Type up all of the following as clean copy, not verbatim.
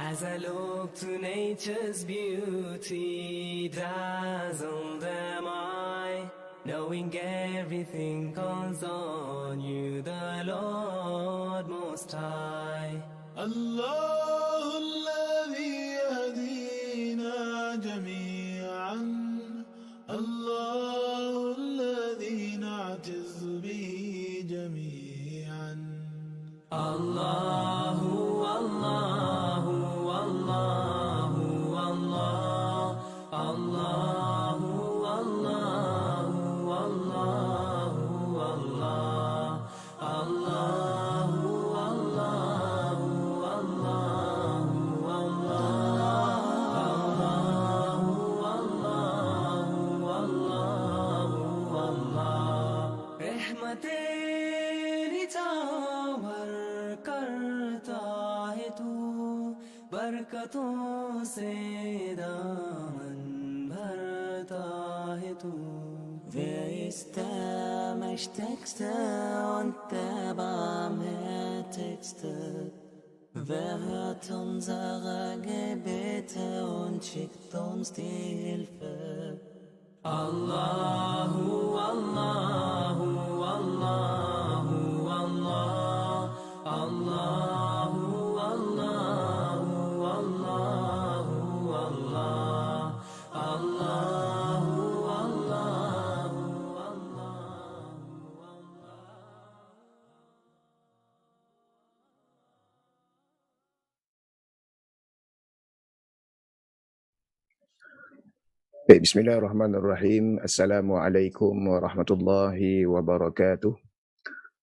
As I look to nature's beauty, dazzled am I, knowing everything calls on you, the Lord Most High. الله الذي يهدينا جميعا، الله الذي نعتز به جميعا. الله الله الله الله الله الله الله الله الله रहमतें निछावर करता है तू, बरकतों से दामन भरता है तू. Wer ist der Mächtigste und der Barmherzigste? Wer hört unsere Gebete und schickt uns die Hilfe? Allahu, Allahu, Allahu, Allah, Allahu, Allahu, Allahu, Allah, Allahu, Allahu, Allahu, Allah. Baik, bismillahirrahmanirrahim. Assalamualaikum warahmatullahi wabarakatuh.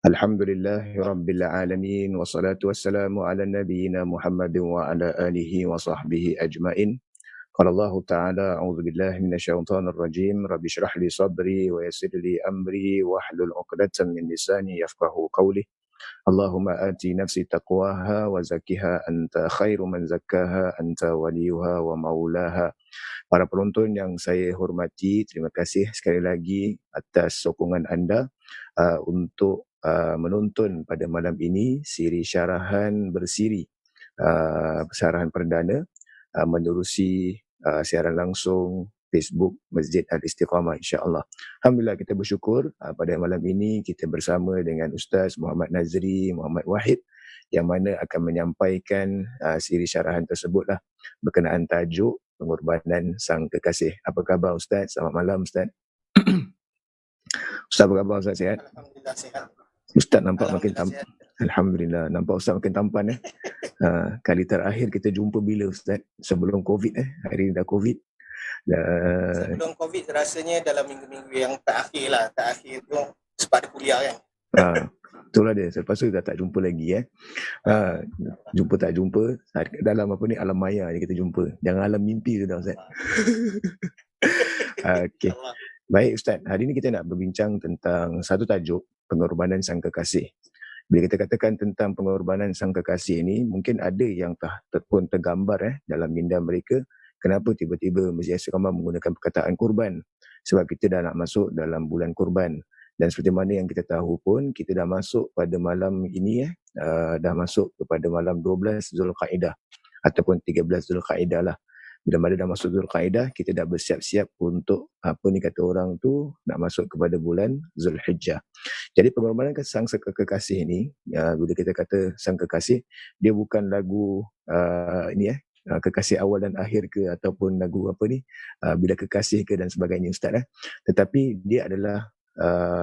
Alhamdulillahi rabbil alamin, wassalatu wassalamu ala nabiyyina Muhammadin wa ala alihi wa sahbihi ajmain. Qala Allah Ta'ala, a'udzu billahi minasyaitonir rajim. Rabbi shrah li sadri wa yassir li amri wahlul 'uqdatam min lisani yafqahu qawli. Allahumma ati nafsi taqwaha wa zakkiha anta khairu man zakkaha anta waliyuha wa maulaha. Para penonton yang saya hormati, terima kasih sekali lagi atas sokongan anda untuk menonton pada malam ini siri syarahan bersiri, syarahan perdana menerusi siaran langsung Facebook Masjid Al-Istiqamah, insya-Allah. Alhamdulillah, kita bersyukur pada malam ini kita bersama dengan Ustaz Muhammad Nazri Muhammad Wahid yang mana akan menyampaikan siri syarahan tersebutlah berkenaan tajuk pengorbanan sang kekasih. Apa khabar Ustaz? Selamat malam Ustaz. Ustaz, apa khabar Ustaz? Sihat? Alhamdulillah sihat. Ustaz nampak makin tampan. Alhamdulillah, nampak Ustaz makin tampan. Kali terakhir kita jumpa bila Ustaz? Sebelum Covid Hari ini dah Covid. Sebelum Covid rasanya dalam minggu-minggu yang terakhir lah. Terakhir tu sebab ada kuliah kan. Itulah dia. Lepas tu dah tak jumpa lagi jumpa tak jumpa dalam alam maya je kita jumpa. Jangan alam mimpi tu dah Ustaz. Okey. Baik Ustaz, hari ini kita nak berbincang tentang satu tajuk, pengorbanan sang kekasih. Bila kita katakan tentang pengorbanan sang kekasih ini, mungkin ada yang pun tergambar dalam minda mereka, kenapa tiba-tiba Masjid Istiqamah menggunakan perkataan kurban. Sebab kita dah nak masuk dalam bulan kurban. Dan seperti mana yang kita tahu pun, kita dah masuk pada malam ini dah masuk kepada malam 12 Zulkaidah ataupun 13 Zulkaidah lah. Bila mana dah masuk Zulkaidah, kita dah bersiap-siap untuk kata orang tu nak masuk kepada bulan Zulhijjah. Jadi pengorbanan sang kekasih ini, bila kita kata sang kekasih, dia bukan lagu kekasih awal dan akhir ke ataupun lagu bila kekasih ke dan sebagainya Ustaz tetapi dia adalah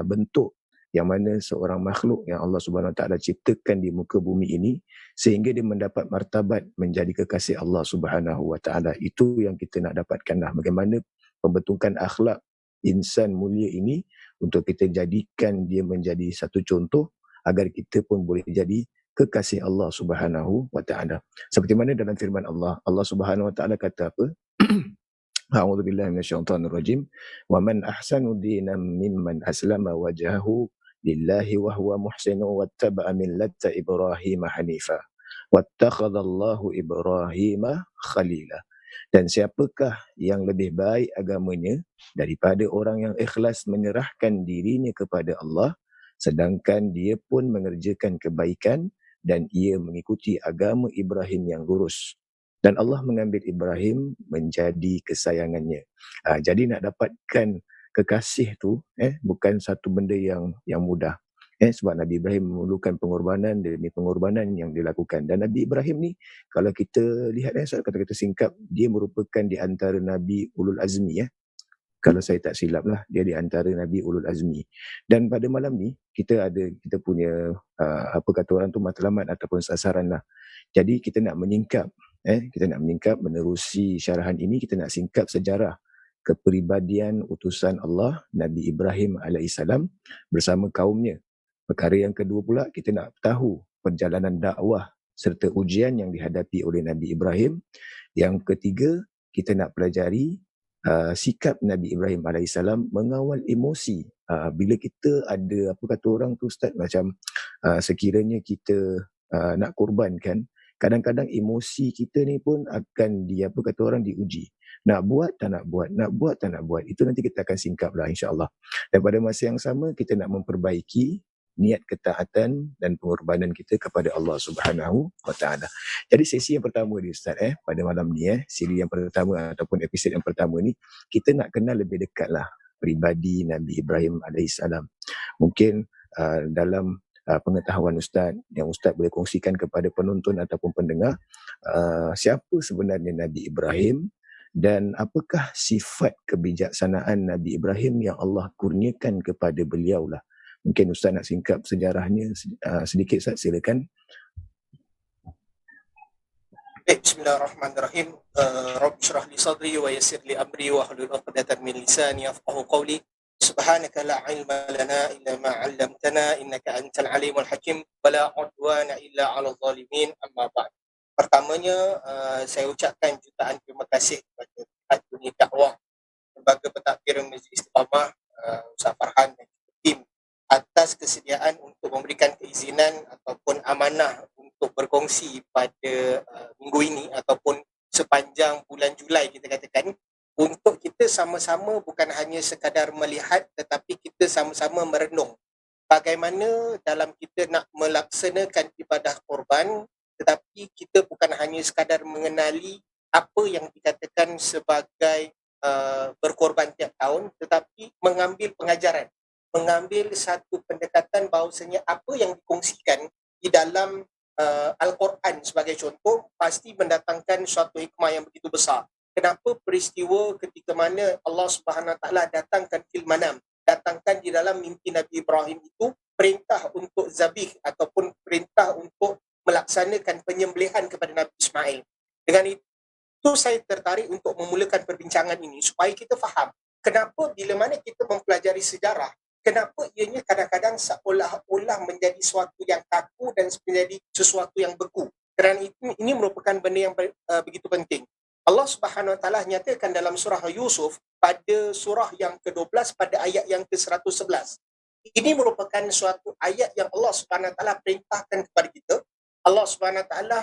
bentuk yang mana seorang makhluk yang Allah Subhanahu Wa Taala ciptakan di muka bumi ini sehingga dia mendapat martabat menjadi kekasih Allah Subhanahu Wa Taala. Itu yang kita nak dapatkanlah, bagaimana pembentukan akhlak insan mulia ini untuk kita jadikan dia menjadi satu contoh agar kita pun boleh jadi kekasih Allah Subhanahu Wa Taala. Seperti mana dalam firman Allah, Allah Subhanahu Wa Taala kata apa? A'udzu billahi minasyaitonir rajim. Wa man ahsanu dinan mimman aslama wajhahu lillahi wa huwa muhsinun wattaba'a millata Ibrahim hanifa. Wattakhadallahu Ibrahim khalila. Dan siapakah yang lebih baik agamanya daripada orang yang ikhlas menyerahkan dirinya kepada Allah sedangkan dia pun mengerjakan kebaikan dan ia mengikuti agama Ibrahim yang lurus. Dan Allah mengambil Ibrahim menjadi kesayangannya. Jadi nak dapatkan kekasih tu bukan satu benda yang mudah. Sebab Nabi Ibrahim memerlukan pengorbanan demi pengorbanan yang dilakukan. Dan Nabi Ibrahim ni, kalau kita lihat kata-kata singkap, dia merupakan di antara Nabi Ulul Azmi. Kalau saya tak silap lah, dia di antara Nabi Ulul Azmi. Dan pada malam ni, kita punya, apa kata orang tu, matlamat ataupun sasaran lah. Jadi kita nak menyingkap, menerusi syarahan ini, kita nak singkap sejarah kepribadian utusan Allah, Nabi Ibrahim AS bersama kaumnya. Perkara yang kedua pula, kita nak tahu perjalanan dakwah serta ujian yang dihadapi oleh Nabi Ibrahim. Yang ketiga, kita nak pelajari sikap Nabi Ibrahim AS mengawal emosi. Bila kita ada, apa kata orang tu Ustaz, macam sekiranya kita nak korbankan, kadang-kadang emosi kita ni pun akan apa kata orang, diuji. Nak buat tak nak buat, nak buat tak nak buat. Itu nanti kita akan singkap lah insyaAllah. Dan pada masa yang sama, kita nak memperbaiki niat ketaatan dan pengorbanan kita kepada Allah Subhanahu wa Ta'ala. Jadi sesi yang pertama ni Ustaz, pada malam ni, siri yang pertama ataupun episod yang pertama ni, kita nak kenal lebih dekat lah peribadi Nabi Ibrahim AS. Mungkin dalam pengetahuan Ustaz, yang Ustaz boleh kongsikan kepada penonton ataupun pendengar, siapa sebenarnya Nabi Ibrahim dan apakah sifat kebijaksanaan Nabi Ibrahim yang Allah kurniakan kepada beliau lah. Mungkin Ustaz nak singkap sejarahnya sedikit Ustaz, silakan. Bismillahirrahmanirrahim. Rabbi shrah li sadri wa yassir li amri wa hlul 'uqdatam min lisani yafqahu qawli. Subhanaka la ilma lana illa ma 'allamtana innaka antal alimul hakim wa la 'udwana illa 'alal zalimin. Amma ba'd. Pertamanya saya ucapkan jutaan terima kasih kepada dunia dakwah, Lembaga Pentadbir Masjid Istiqamah, Ustaz Farhan dan tim atas kesediaan untuk memberikan keizinan ataupun amanah untuk berkongsi pada minggu ini ataupun sepanjang bulan Julai, kita katakan, untuk kita sama-sama bukan hanya sekadar melihat tetapi kita sama-sama merenung bagaimana dalam kita nak melaksanakan ibadah korban, tetapi kita bukan hanya sekadar mengenali apa yang dikatakan sebagai berkorban tiap tahun, tetapi mengambil pengajaran, mengambil satu pendekatan bahawasanya apa yang dikongsikan di dalam Al-Quran sebagai contoh pasti mendatangkan suatu hikmah yang begitu besar. Kenapa peristiwa ketika mana Allah Subhanahu Wa Taala datangkan fil manam, datangkan di dalam mimpi Nabi Ibrahim itu perintah untuk zabih ataupun perintah untuk melaksanakan penyembelihan kepada Nabi Ismail. Dengan itu saya tertarik untuk memulakan perbincangan ini supaya kita faham kenapa bila mana kita mempelajari sejarah, kenapa ianya kadang-kadang seolah-olah menjadi sesuatu yang kaku dan menjadi sesuatu yang beku. Kerana ini merupakan benda yang begitu penting. Allah Subhanahu Wa Taala nyatakan dalam surah Yusuf pada surah yang ke-12 pada ayat yang ke-111. Ini merupakan suatu ayat yang Allah Subhanahu Wa Taala perintahkan kepada kita. Allah Subhanahu Wa Taala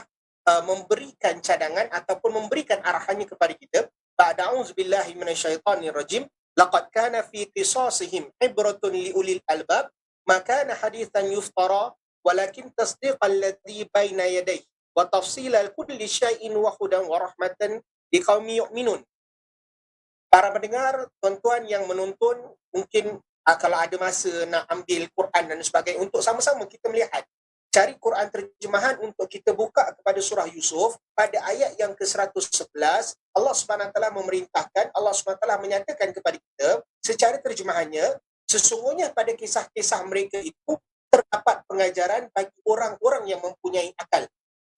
memberikan cadangan ataupun memberikan arahannya kepada kita. Ba'da'udzu billahi minasyaitonir rajim. Laqad kana fi qisasihim ibratun liulil albab ma kana hadithan yuftara walakin tasdiqal ladzi baina yadayhi wa tafsilal kulli syai'in wa hudan wa rahmatan liqaumin yu'minun. Para pendengar, tuan-tuan yang menonton, mungkin kalau ada masa nak ambil Quran dan sebagainya untuk sama-sama kita melihat, cari Quran terjemahan untuk kita buka kepada surah Yusuf pada ayat yang ke-111. Allah Subhanahu Wa Taala memerintahkan, Allah Subhanahu Wa Taala menyatakan kepada kita secara terjemahannya, sesungguhnya pada kisah-kisah mereka itu terdapat pengajaran bagi orang-orang yang mempunyai akal.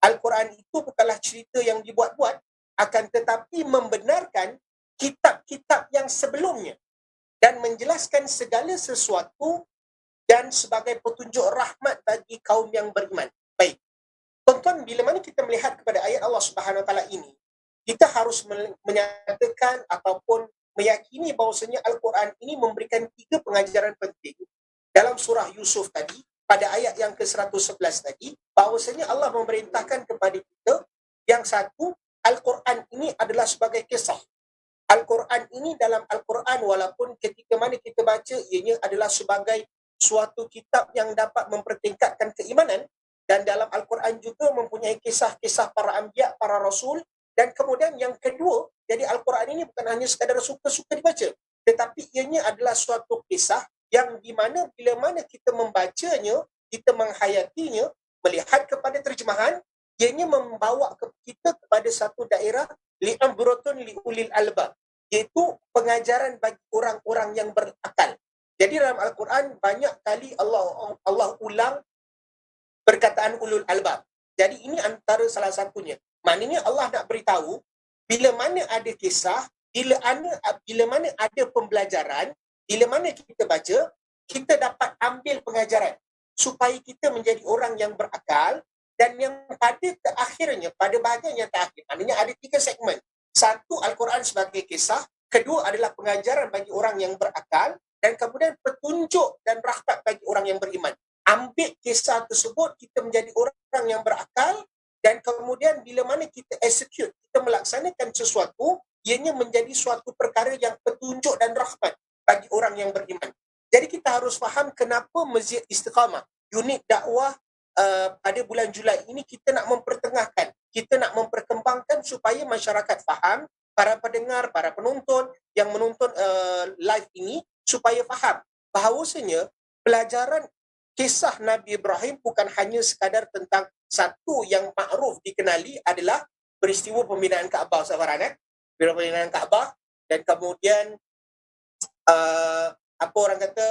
Al-Quran itu bukanlah cerita yang dibuat-buat, akan tetapi membenarkan kitab-kitab yang sebelumnya dan menjelaskan segala sesuatu dan sebagai petunjuk rahmat bagi kaum yang beriman. Baik. Tuan-tuan, bila mana kita melihat kepada ayat Allah Subhanahu Wa Taala ini, kita harus menyatakan ataupun meyakini bahawasanya Al-Quran ini memberikan 3 pengajaran penting. Dalam surah Yusuf tadi, pada ayat yang ke-111 tadi, bahawasanya Allah memerintahkan kepada kita, yang satu, Al-Quran ini adalah sebagai kisah. Al-Quran ini dalam Al-Quran, walaupun ketika mana kita baca, ianya adalah sebagai suatu kitab yang dapat mempertingkatkan keimanan, dan dalam Al-Quran juga mempunyai kisah-kisah para anbiya, para rasul, Dan kemudian yang kedua, jadi Al-Quran ini bukan hanya sekadar suka-suka dibaca, tetapi ianya adalah suatu kisah yang di mana bila mana kita membacanya, kita menghayatinya, melihat kepada terjemahan, ianya membawa kita kepada satu daerah li'abratun li'ulil albab, iaitu pengajaran bagi orang-orang yang berakal. Jadi dalam Al-Quran banyak kali Allah ulang perkataan ulul albab. Jadi ini antara salah satunya. Maknanya Allah nak beritahu, bila mana ada kisah, bila mana ada pembelajaran, bila mana kita baca, kita dapat ambil pengajaran supaya kita menjadi orang yang berakal. Dan yang pada terakhirnya, pada bahagian yang terakhir, maknanya ada 3 segmen. Satu, Al-Quran sebagai kisah. Kedua adalah pengajaran bagi orang yang berakal. Dan kemudian petunjuk dan rahmat bagi orang yang beriman. Ambil kisah tersebut, kita menjadi orang yang berakal. Dan kemudian bila mana kita execute, kita melaksanakan sesuatu, ianya menjadi suatu perkara yang petunjuk dan rahmat bagi orang yang beriman. Jadi kita harus faham kenapa Masjid Istiqamah, unit dakwah pada bulan Julai ini kita nak mempertengahkan, kita nak memperkembangkan supaya masyarakat faham, para pendengar, para penonton yang menonton live ini, supaya faham bahawasanya pelajaran kisah Nabi Ibrahim bukan hanya sekadar tentang satu yang makruf dikenali adalah peristiwa pembinaan Kaabah, sahabat, pembinaan Kaabah, dan kemudian apa orang kata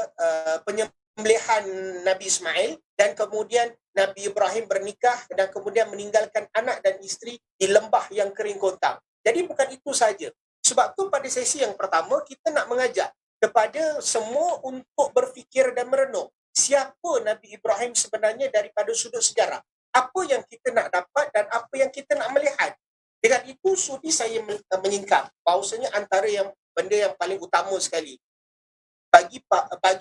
penyembelihan Nabi Ismail, dan kemudian Nabi Ibrahim bernikah dan kemudian meninggalkan anak dan isteri di lembah yang kering kontang. Jadi bukan itu saja. Sebab tu pada sesi yang pertama kita nak mengajak kepada semua untuk berfikir dan merenung siapa Nabi Ibrahim sebenarnya daripada sudut sejarah. Apa yang kita nak dapat dan apa yang kita nak melihat. Dengan itu sudi saya menyingkap bahawasanya antara yang benda yang paling utama sekali bagi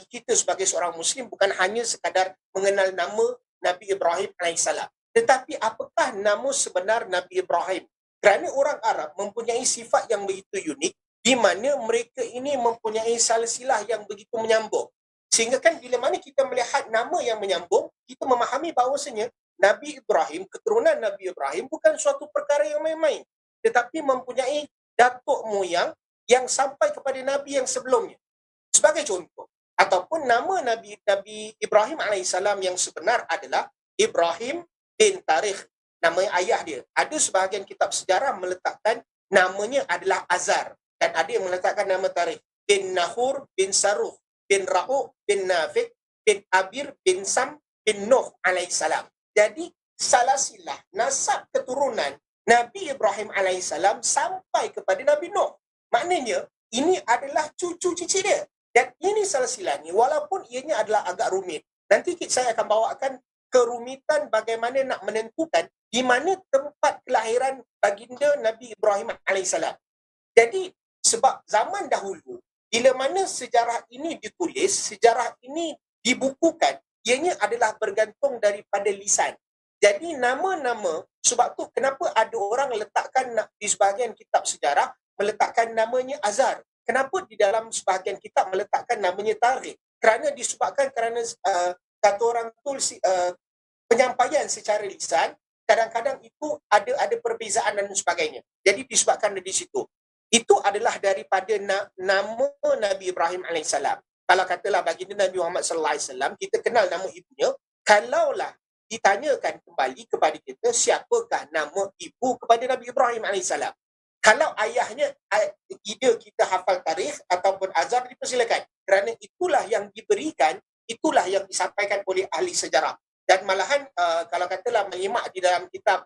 kita sebagai seorang Muslim bukan hanya sekadar mengenal nama Nabi Ibrahim AS, tetapi apakah nama sebenar Nabi Ibrahim. Kerana orang Arab mempunyai sifat yang begitu unik, di mana mereka ini mempunyai silsilah yang begitu menyambung. Sehingga kan bila mana kita melihat nama yang menyambung, kita memahami bahawasanya Nabi Ibrahim, keturunan Nabi Ibrahim bukan suatu perkara yang main-main, tetapi mempunyai datuk moyang yang sampai kepada Nabi yang sebelumnya. Sebagai contoh, ataupun nama Nabi Ibrahim AS yang sebenar adalah Ibrahim bin Tarikh, nama ayah dia. Ada sebahagian kitab sejarah meletakkan namanya adalah Azar, dan ada yang meletakkan nama Tarikh. Bin Nahur bin Saruh bin Ra'u bin Nafiq bin Abir bin Sam bin Nuh AS. Jadi salasilah nasab keturunan Nabi Ibrahim AS sampai kepada Nabi Nuh. Maknanya ini adalah cucu cici dia. Dan ini silsilah ni, walaupun ianya adalah agak rumit, nanti saya akan bawakan kerumitan bagaimana nak menentukan di mana tempat kelahiran baginda Nabi Ibrahim AS. Jadi sebab zaman dahulu, bila mana sejarah ini ditulis, sejarah ini dibukukan, ianya adalah bergantung daripada lisan. Jadi nama-nama, sebab tu kenapa ada orang letakkan di sebahagian kitab sejarah meletakkan namanya Azar. Kenapa di dalam sebahagian kitab meletakkan namanya Tarikh? Kerana disebabkan kerana kata orang tu penyampaian secara lisan, kadang-kadang itu ada perbezaan dan sebagainya. Jadi disebabkan di situ. Itu adalah daripada nama Nabi Ibrahim AS. Kalau katalah baginda Nabi Muhammad SAW, kita kenal nama ibunya, kalaulah ditanyakan kembali kepada kita, siapakah nama ibu kepada Nabi Ibrahim AS? Kalau ayahnya, either kita hafal tarikh ataupun Azhar, dipersilakan. Kerana itulah yang diberikan, itulah yang disampaikan oleh ahli sejarah. Dan malahan, kalau katalah menyimak di dalam kitab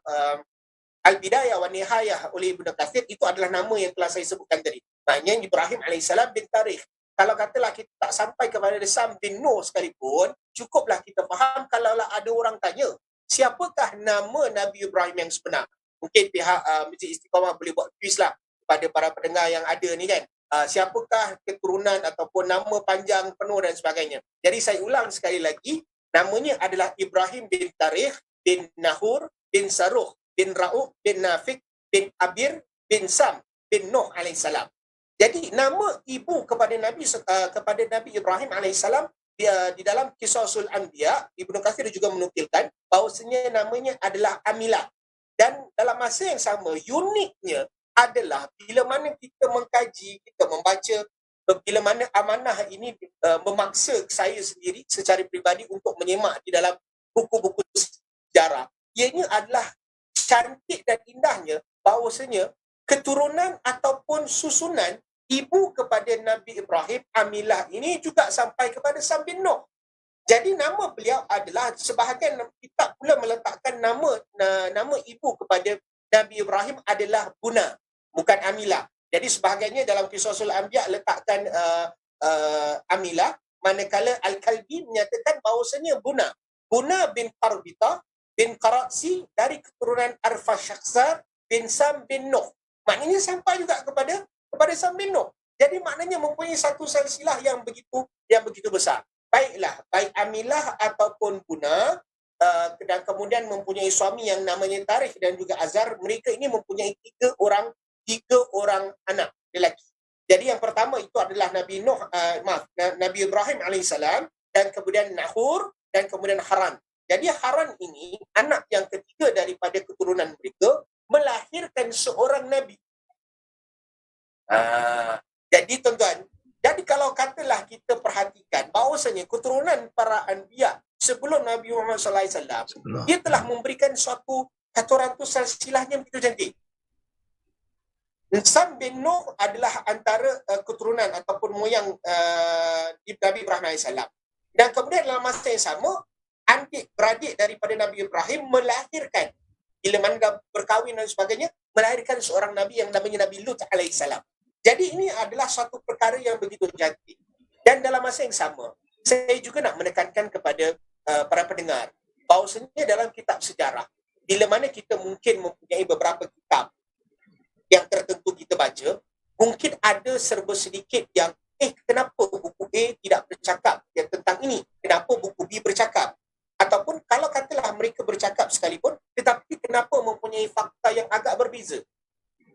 Al-Bidayah wa Nihayah oleh Ibnu Katsir, itu adalah nama yang telah saya sebutkan tadi. Maknanya Ibrahim AS bin Tarikh. Kalau katalah kita tak sampai kepada Sam bin Nuh sekalipun, cukuplah kita faham kalaulah ada orang tanya, siapakah nama Nabi Ibrahim yang sebenar? Mungkin pihak Masjid Istiqamah boleh buat quiz lah kepada para pendengar yang ada ni kan. Siapakah keturunan ataupun nama panjang penuh dan sebagainya. Jadi saya ulang sekali lagi, namanya adalah Ibrahim bin Tarikh bin Nahur bin Saruh bin Ra'u bin Nafiq bin Abir bin Sam bin Nuh AS. Jadi nama ibu kepada Nabi Ibrahim AS di dalam Qisasul Anbiya, Ibnu Katsir juga menukilkan bahawasanya namanya adalah Amilah. Dan dalam masa yang sama, uniknya adalah bila mana kita mengkaji, kita membaca, bila mana amanah ini memaksa saya sendiri secara peribadi untuk menyemak di dalam buku-buku sejarah. Ianya adalah cantik dan indahnya bahawasanya keturunan ataupun susunan ibu kepada Nabi Ibrahim, Amilah ini juga sampai kepada Sam bin Nuh. Jadi nama beliau adalah, sebahagian kitab pula meletakkan nama ibu kepada Nabi Ibrahim adalah Buna, bukan Amilah. Jadi sebahagiannya dalam Qisasul Anbiya letakkan Amilah, manakala Al-Kalbi menyatakan bahawasanya Buna. Buna bin Qarbita bin Qarasi dari keturunan Arfashakhsar bin Sam bin Nuh. Maknanya sampai juga kepada Sam bin Nuh. Jadi maknanya mempunyai satu silsilah yang begitu besar. Baiklah, baik Amilah ataupun Buna, dan kemudian mempunyai suami yang namanya Tarikh dan juga Azar, mereka ini mempunyai tiga orang anak lelaki. Jadi yang pertama itu adalah Nabi Ibrahim alaihissalam, dan kemudian Nahur, dan kemudian Haran. Jadi Haran ini anak yang ketiga daripada keturunan mereka, melahirkan seorang nabi. Jadi tuan-tuan, jadi kalau katalah kita perhatikan bahawasanya keturunan para anbiya sebelum Nabi Muhammad SAW, dia telah memberikan suatu katuran tu silsilahnya begitu cantik. Sam bin Nuh adalah antara keturunan ataupun moyang Nabi Ibrahim AS. Dan kemudian dalam masa yang sama, adik-beradik daripada Nabi Ibrahim melahirkan, bila mana berkahwin dan sebagainya, melahirkan seorang Nabi yang namanya Nabi Lut AS. Jadi ini adalah suatu perkara yang begitu cantik. Dan dalam masa yang sama, saya juga nak menekankan kepada para pendengar bahawasanya dalam kitab sejarah, bila mana kita mungkin mempunyai beberapa kitab yang tertentu kita baca, mungkin ada serba sedikit yang kenapa buku A tidak bercakap tentang ini? Kenapa buku B bercakap? Ataupun kalau katalah mereka bercakap sekalipun, tetapi kenapa mempunyai fakta yang agak berbeza?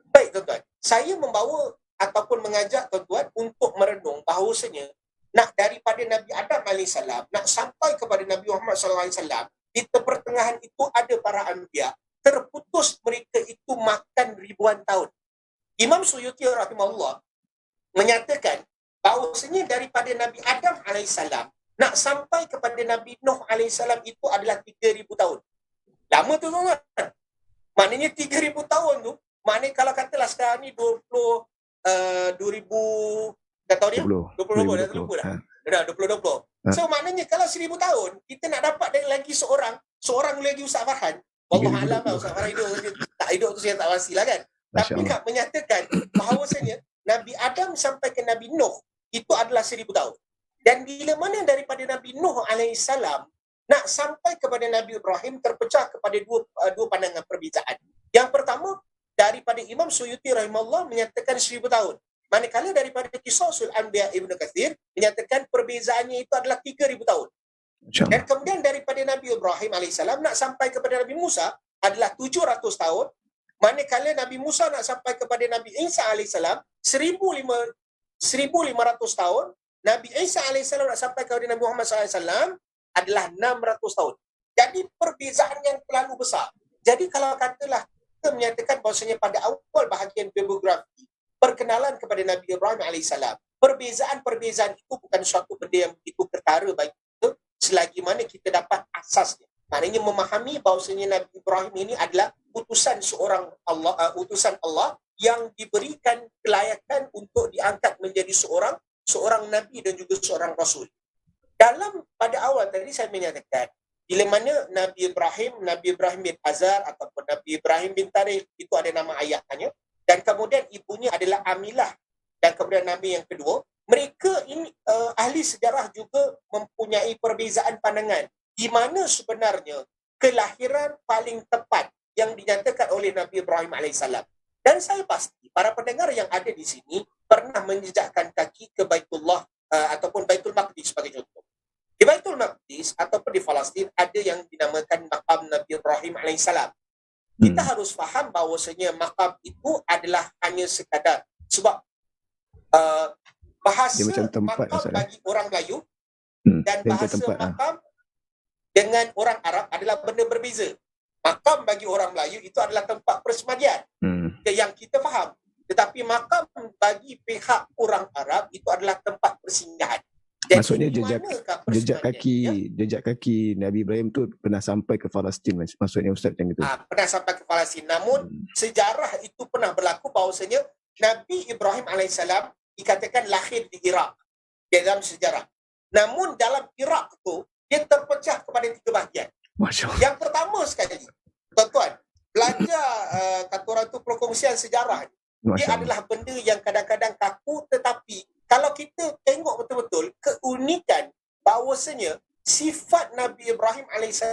Baik tuan-tuan, saya membawa ataupun mengajak tuan-tuan untuk merenung bahawasanya nak daripada Nabi Adam AS nak sampai kepada Nabi Muhammad SAW, di pertengahan itu ada para anbiya, terputus mereka itu makan ribuan tahun. Imam Suyuti rahimahullah menyatakan bahawasanya daripada Nabi Adam AS nak sampai kepada Nabi Nuh AS itu adalah 3,000 tahun. Lama tu tuan-tuan. Maknanya 3,000 tahun tu, maknanya kalau katalah sekarang ni 20 dah tahu dia? 2020 dah. Dah 2020. So maknanya kalau 1,000 tahun kita nak dapat dari lagi seorang lagi Ustaz Farhan. Wallahualam lah Ustaz Farhan tak hidup tu saya tak pastilah kan. Tapi nak menyatakan bahawasanya Nabi Adam sampai ke Nabi Nuh itu adalah 1,000 tahun. Dan bila mana daripada Nabi Nuh alaihissalam nak sampai kepada Nabi Ibrahim terpecah kepada dua pandangan perbezaan. Yang pertama, daripada Imam Suyuti rahimahullah menyatakan 1,000 tahun. Manakala daripada Qisasul Anbiya Ibn Kathir menyatakan perbezaannya itu adalah 3,000 tahun. Dan kemudian daripada Nabi Ibrahim AS nak sampai kepada Nabi Musa adalah 700 tahun. Manakala Nabi Musa nak sampai kepada Nabi Isa AS 1,500 tahun. Nabi Isa AS nak sampai kepada Nabi Muhammad SAW adalah 600 tahun. Jadi perbezaan yang terlalu besar. Jadi kalau katalah kita menyatakan bahawasanya pada awal bahagian biografi perkenalan kepada Nabi Ibrahim AS, perbezaan itu bukan suatu benda yang begitu ketara bagi kita selagi mana kita dapat asasnya. Maknanya memahami bahawasanya Nabi Ibrahim ini adalah utusan Allah yang diberikan kelayakan untuk diangkat menjadi seorang nabi dan juga seorang rasul. Pada awal tadi saya menyatakan bila mana Nabi Ibrahim bin Azar ataupun Nabi Ibrahim bin Tarikh itu ada nama ayahnya, dan kemudian ibunya adalah Amilah, dan kemudian Nabi yang kedua, mereka ini ahli sejarah juga mempunyai perbezaan pandangan di mana sebenarnya kelahiran paling tepat yang dinyatakan oleh Nabi Ibrahim AS. Dan saya pasti para pendengar yang ada di sini pernah menjejakkan kaki ke Baitullah ataupun Baitul Maqdis sebagai contoh. Di Baitul Maqdis ataupun di Palestin ada yang dinamakan Maqam Nabi Ibrahim AS. Kita harus faham bahawasanya maqam itu adalah hanya sekadar sebab bahasa maqam bagi orang Melayu dan bahasa maqam dengan orang Arab adalah benda berbeza. Makam bagi orang Melayu itu adalah tempat persemadian yang kita faham. Tetapi makam bagi pihak orang Arab itu adalah tempat persinggahan. Jadi, maksudnya di manakah persembadiannya? jejak kaki Nabi Ibrahim tu pernah sampai ke Palestin, maksudnya Ustaz macam itu. Pernah sampai ke Palestin. Namun sejarah itu pernah berlaku bahawasanya Nabi Ibrahim AS dikatakan lahir di Iraq dalam sejarah. Namun dalam Iraq tu dia terpecah kepada 3 bahagian. Masya Allah. Yang pertama sekali, tuan-tuan, belajar kata orang tu perkongsian sejarah. Dia adalah benda yang kadang-kadang kaku, tetapi kalau kita tengok betul-betul keunikan bahawasanya sifat Nabi Ibrahim AS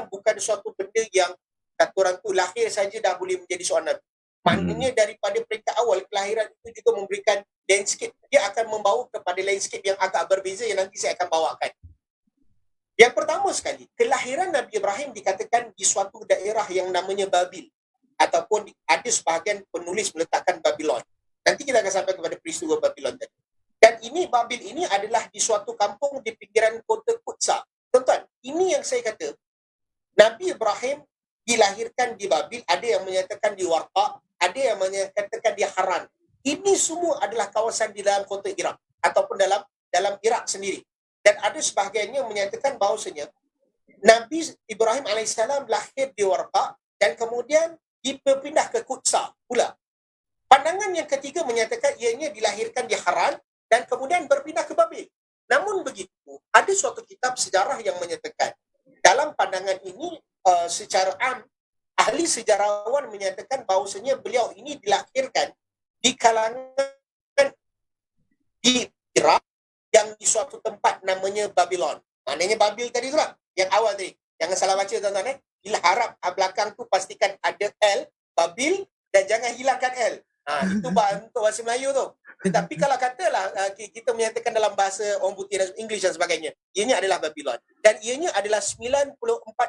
bukan suatu benda yang kata orang tu lahir saja dah boleh menjadi seorang Nabi. Maknanya daripada peringkat awal kelahiran itu juga memberikan landscape. Dia akan membawa kepada landscape yang agak berbeza yang nanti saya akan bawakan. Yang pertama sekali, kelahiran Nabi Ibrahim dikatakan di suatu daerah yang namanya Babil. Ataupun ada sebahagian penulis meletakkan Babylon. Nanti kita akan sampai kepada peristiwa Babylon tadi. Dan ini Babil ini adalah di suatu kampung di pinggiran kota Qudsa. Tuan-tuan, ini yang saya kata, Nabi Ibrahim dilahirkan di Babil, ada yang menyatakan di Warqa, ada yang menyatakan di Haran. Ini semua adalah kawasan di dalam kota Iraq ataupun dalam Iraq sendiri. Dan ada sebahagiannya menyatakan bahawasanya Nabi Ibrahim AS lahir di Warqa dan kemudian dipindah ke Qudsa pula. Pandangan yang ketiga menyatakan ianya dilahirkan di Haran dan kemudian berpindah ke Babil. Namun begitu, ada suatu kitab sejarah yang menyatakan dalam pandangan ini secara am, ahli sejarawan menyatakan bahawasanya beliau ini dilahirkan di kalangan di Iraq yang di suatu tempat namanya Babylon. Maknanya Babil tadi itulah, yang awal tadi. Jangan salah baca tuan-tuan. Bila harap belakang tu pastikan ada L, Babil, dan jangan hilangkan L. Itu untuk bahasa Melayu tu. Tetapi kalau katalah kita menyatakan dalam bahasa orang putih dan English dan sebagainya, ianya adalah Babylon. Dan ianya adalah 94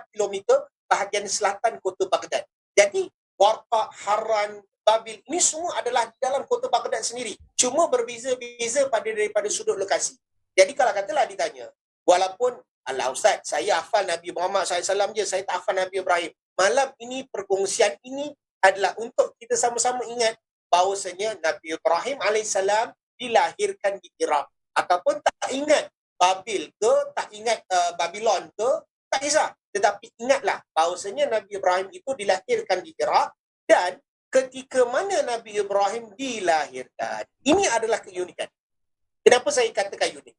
km bahagian selatan kota Baghdad. Jadi, Warqa, Haran, Babil, ini semua adalah di dalam kota Baghdad sendiri. Cuma berbeza-beza daripada sudut lokasi. Jadi kalau katalah ditanya, walaupun Allah Ustaz, saya hafal Nabi Muhammad SAW je, saya tak hafal Nabi Ibrahim. Malam ini, perkongsian ini adalah untuk kita sama-sama ingat bahawasanya Nabi Ibrahim AS dilahirkan di Iraq. Ataupun tak ingat Babil ke, tak ingat Babylon ke, tak kisah. Tetapi ingatlah bahawasanya Nabi Ibrahim itu dilahirkan di Iraq dan ketika mana Nabi Ibrahim dilahirkan. Ini adalah keunikan. Kenapa saya katakan unik?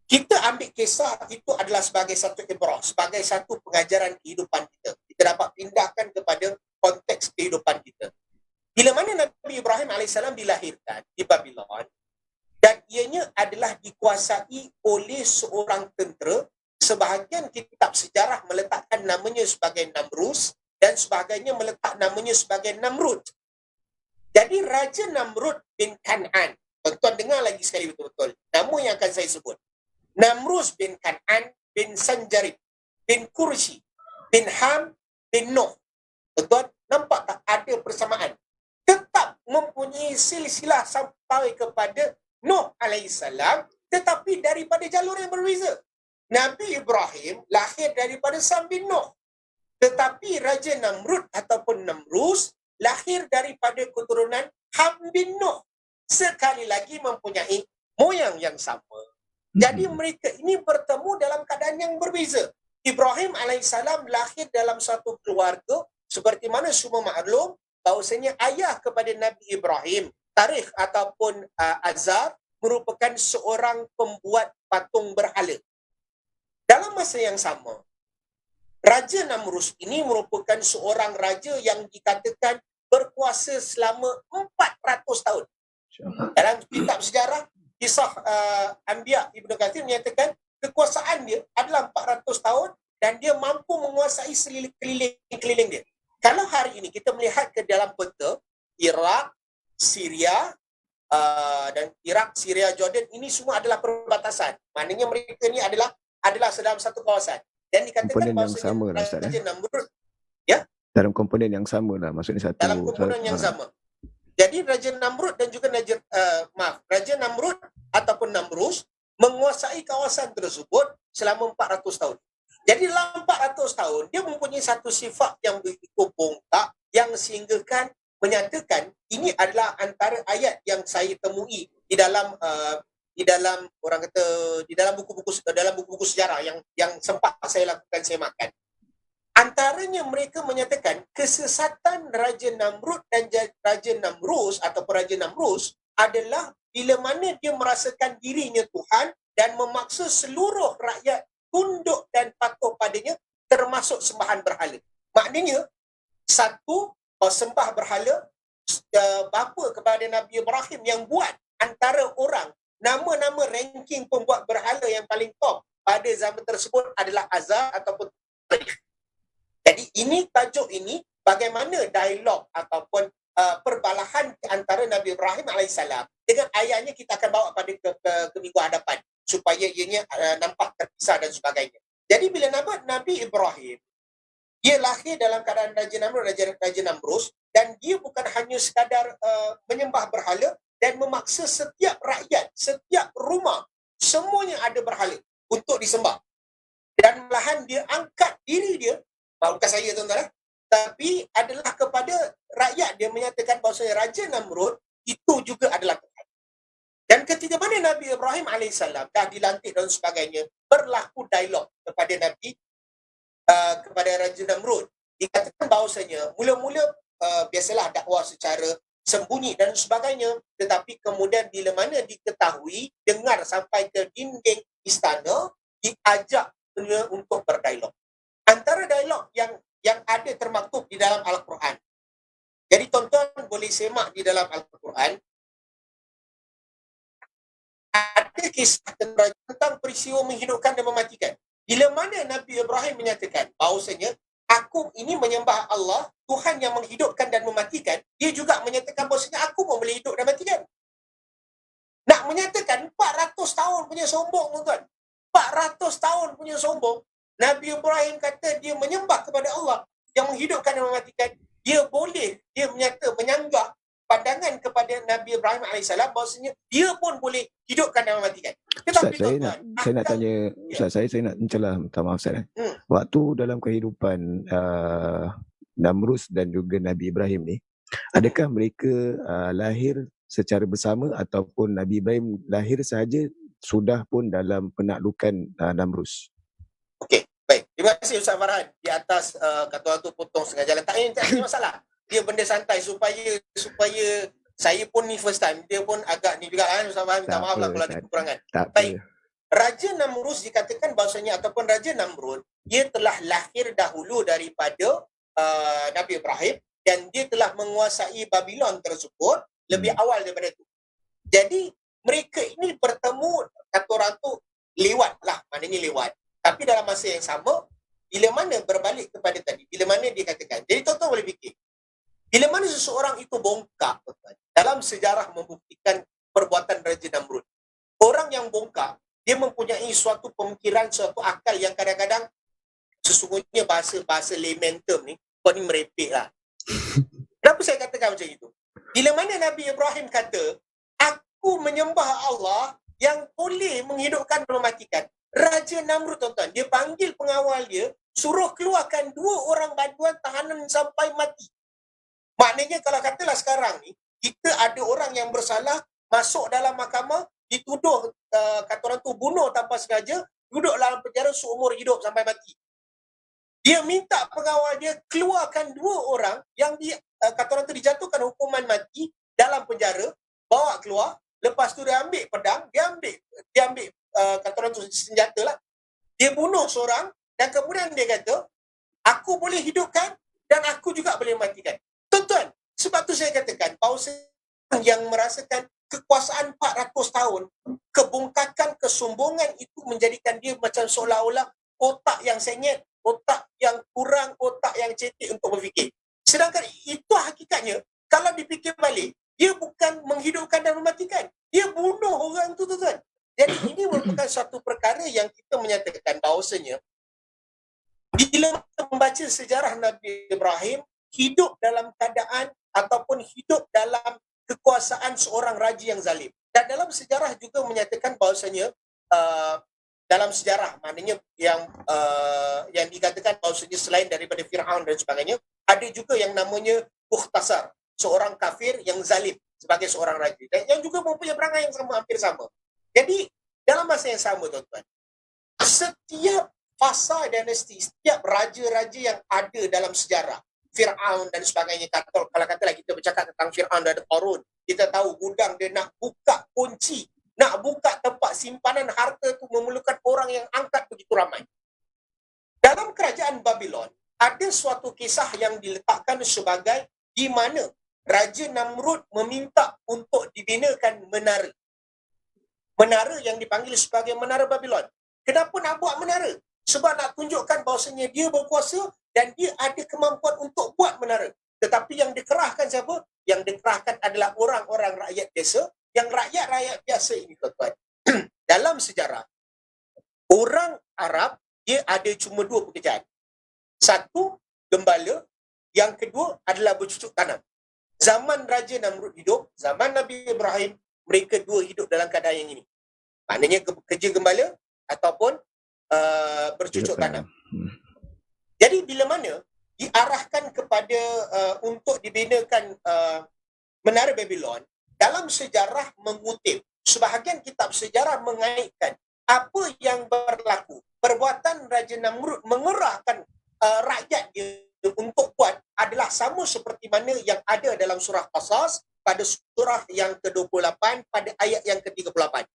Kita ambil kisah itu adalah sebagai satu ibrah, sebagai satu pengajaran kehidupan kita. Kita dapat pindahkan kepada konteks kehidupan kita. Bila mana Nabi Ibrahim AS dilahirkan di Babylon, dan ianya adalah dikuasai oleh seorang tentera, sebahagian kitab sejarah meletakkan namanya sebagai Namrus, dan sebagainya meletak namanya sebagai Namrud. Jadi Raja Namrud bin Kan'an, tuan-tuan dengar lagi sekali betul-betul, nama yang akan saya sebut. Namrus bin Kan'an bin Sanjarib bin Kursi bin Ham bin Nuh. Tuan-tuan, nampak tak ada persamaan? Tetap mempunyai silsilah sampai kepada Nuh alaihissalam, tetapi daripada jalur yang berbeza. Nabi Ibrahim lahir daripada Sam bin Nuh. Tetapi Raja Namrud ataupun Namrus lahir daripada keturunan Ham bin Nuh. Sekali lagi mempunyai moyang yang sama. Jadi mereka ini bertemu dalam keadaan yang berbeza. Ibrahim alaihissalam lahir dalam satu keluarga seperti mana semua maklum bahawasanya ayah kepada Nabi Ibrahim, Tarikh ataupun Azar, merupakan seorang pembuat patung berhala. Dalam masa yang sama, Raja Namrus ini merupakan seorang raja yang dikatakan berkuasa selama 400 tahun. Dalam kitab sejarah, kisah Anbiya Ibn Kathir menyatakan kekuasaan dia adalah 400 tahun dan dia mampu menguasai keliling dia. Kalau hari ini kita melihat ke dalam peta, Iraq, Syria, dan Iraq, Syria, Jordan, ini semua adalah perbatasan. Maknanya mereka ni adalah dalam satu kawasan. Dan dikatakan komponen yang sama lah, Ustaz, Raja Namrud, ya? Dalam komponen yang sama lah, maksudnya satu. Dalam komponen yang sama. Jadi Raja Namrud dan juga Raja Namrud ataupun Namrus menguasai kawasan tersebut selama 400 tahun. Jadi dalam 400 tahun, dia mempunyai satu sifat yang begitu bongkak yang sehinggakan menyatakan ini adalah antara ayat yang saya temui di dalam orang kata di dalam buku-buku sejarah yang sempat saya lakukan semakan. Antaranya mereka menyatakan kesesatan Raja Namrud dan Raja Namrus ataupun Raja Namrus adalah bila mana dia merasakan dirinya Tuhan dan memaksa seluruh rakyat tunduk dan patuh padanya, termasuk sembahan berhala. Maknanya, satu, sembah berhala, bapa kepada Nabi Ibrahim yang buat antara orang, nama-nama ranking pembuat berhala yang paling top pada zaman tersebut adalah Azar ataupun Tarikh. Jadi ini tajuk ini bagaimana dialog ataupun perbalahan antara Nabi Ibrahim AS dengan ayahnya kita akan bawa pada ke minggu hadapan supaya ianya nampak terpisah dan sebagainya. Jadi bila Nabi Ibrahim dia lahir dalam keadaan Raja Namrud, Raja Namrus, dan dia bukan hanya sekadar menyembah berhala dan memaksa setiap rakyat, setiap rumah, semuanya ada berhala untuk disembah. Dan malahan dia angkat diri dia, bukan saya tuan-tuan, tapi adalah kepada rakyat dia menyatakan bahawa Raja Namrud itu juga adalah Tuhan. Dan ketika mana Nabi Ibrahim AS dah dilantik dan sebagainya, berlaku dialog kepada Nabi, kepada Raja Namrud. Dikatakan bahawasanya mula-mula biasalah dakwah secara sembunyi dan sebagainya, tetapi kemudian bila mana diketahui, dengar sampai ke dinding istana, diajak untuk berdialog. Antara dialog yang ada termaktub di dalam Al-Quran. Jadi tuan-tuan boleh semak di dalam Al-Quran, ada kisah tentang peristiwa menghidupkan dan mematikan. Bila mana Nabi Ibrahim menyatakan bahawasanya aku ini menyembah Allah, Tuhan yang menghidupkan dan mematikan, dia juga menyatakan bahawasanya aku pun boleh hidup dan matikan. Nak menyatakan 400 tahun punya sombong, tuan-tuan. 400 tahun punya sombong. Nabi Ibrahim kata dia menyembah kepada Allah yang menghidupkan dan mematikan. Dia menyanggah pandangan kepada Nabi Ibrahim AS bahawasanya dia pun boleh hidupkan dan mematikan. Ustaz, saya nak tanya, Ustaz, saya nak mencelah, minta maaf Ustaz. Waktu dalam kehidupan Namrus dan juga Nabi Ibrahim ni, adakah mereka lahir secara bersama ataupun Nabi Ibrahim lahir sahaja sudah pun dalam penaklukan Namrus? Okey, baik. Terima kasih Ustaz Farhan di atas kata orang tu potong setengah jalan. Tak ada masalah. Dia benda santai supaya saya pun ni first time, dia pun agak ni juga kan Ustaz Farhan, minta maaf lah kalau ada kekurangan. Baik. Raja Namrus dikatakan bahawasanya ataupun Raja Namrud, dia telah lahir dahulu daripada Nabi Ibrahim dan dia telah menguasai Babylon tersebut lebih awal daripada itu. Jadi mereka ini bertemu, kata orang tu lewat lah, maknanya lewat. Tapi dalam masa yang sama, bila mana berbalik kepada tadi, bila mana dia katakan, jadi tuan-tuan boleh fikir, bila mana seseorang itu bongkak, dalam sejarah membuktikan perbuatan Raja Namrud. Orang yang bongkak, dia mempunyai suatu pemikiran, suatu akal yang kadang-kadang sesungguhnya bahasa layman term ni, kau ni merepek lah. Kenapa saya katakan macam itu? Bila mana Nabi Ibrahim kata, aku menyembah Allah yang boleh menghidupkan dan mematikan. Raja Namrud, tuan-tuan, dia panggil pengawal dia, suruh keluarkan 2 orang bantuan tahanan sampai mati. Maknanya kalau katalah sekarang ni, kita ada orang yang bersalah, masuk dalam mahkamah, dituduh, kata orang tu, bunuh tanpa sengaja, duduk dalam penjara seumur hidup sampai mati. Dia minta pengawal dia keluarkan 2 orang yang kata orang tu dijatuhkan hukuman mati dalam penjara, bawa keluar, lepas tu dia ambil pedang, dia ambil kata orang tu senjata lah. Dia bunuh seorang dan kemudian dia kata, aku boleh hidupkan dan aku juga boleh matikan. Tuan-tuan, sebab tu saya katakan bahawa yang merasakan kekuasaan 400 tahun, kebongkakan, kesombongan itu menjadikan dia macam seolah-olah otak yang sengit, otak yang kurang, otak yang cetek untuk berfikir. Sedangkan itu hakikatnya, kalau dipikir balik, dia bukan menghidupkan dan mematikan. Dia bunuh orang tu, tuan-tuan. Jadi ini merupakan satu perkara yang kita menyatakan bahawasanya bila membaca sejarah Nabi Ibrahim, hidup dalam keadaan ataupun hidup dalam kekuasaan seorang raja yang zalim. Dan dalam sejarah juga menyatakan bahawasanya dalam sejarah, maknanya yang dikatakan bahawasanya selain daripada Fir'aun dan sebagainya, ada juga yang namanya Mukhtasar, seorang kafir yang zalim sebagai seorang raja, dan yang juga mempunyai perangai yang sama, hampir sama. Jadi dalam masa yang sama, tuan-tuan, setiap fasa dinasti, setiap raja-raja yang ada dalam sejarah, Fir'aun dan sebagainya, kalau katalah kita bercakap tentang Fir'aun dan Qarun, kita tahu gudang dia nak buka kunci, nak buka tempat simpanan harta tu memerlukan orang yang angkat begitu ramai. Dalam kerajaan Babylon, ada suatu kisah yang diletakkan sebagai di mana Raja Namrud meminta untuk dibinakan menara. Menara yang dipanggil sebagai Menara Babylon. Kenapa nak buat menara? Sebab nak tunjukkan bahawasanya dia berkuasa dan dia ada kemampuan untuk buat menara. Tetapi yang dikerahkan siapa? Yang dikerahkan adalah orang-orang rakyat biasa. Yang rakyat-rakyat biasa ini, tuan-tuan, dalam sejarah, orang Arab, dia ada cuma dua pekerjaan. Satu, gembala. Yang kedua adalah bercucuk tanam. Zaman Raja Namrud hidup, zaman Nabi Ibrahim, mereka dua hidup dalam keadaan yang ini. Maknanya kerja gembala ataupun bercucuk tanam. Jadi bila mana diarahkan kepada untuk dibinakan Menara Babylon, dalam sejarah mengutip, sebahagian kitab sejarah mengaitkan apa yang berlaku. Perbuatan Raja Namrud mengerahkan rakyat dia untuk buat adalah sama seperti mana yang ada dalam surah Qasas pada surah yang ke-28 pada ayat yang ke-38.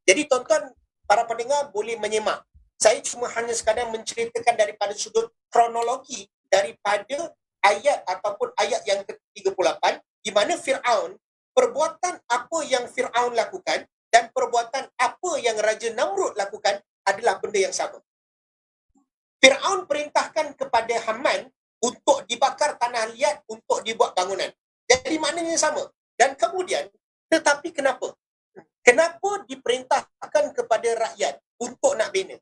Jadi tuan-tuan, para pendengar boleh menyemak. Saya cuma hanya sekadar menceritakan daripada sudut kronologi daripada ayat ataupun ayat yang ke-38 di mana Fir'aun, perbuatan apa yang Fir'aun lakukan dan perbuatan apa yang Raja Namrud lakukan adalah benda yang sama. Fir'aun perintahkan kepada Haman untuk dibakar tanah liat untuk dibuat bangunan. Jadi maknanya sama. Dan kemudian, tetapi kenapa? Kenapa diperintahkan kepada rakyat untuk nak bina?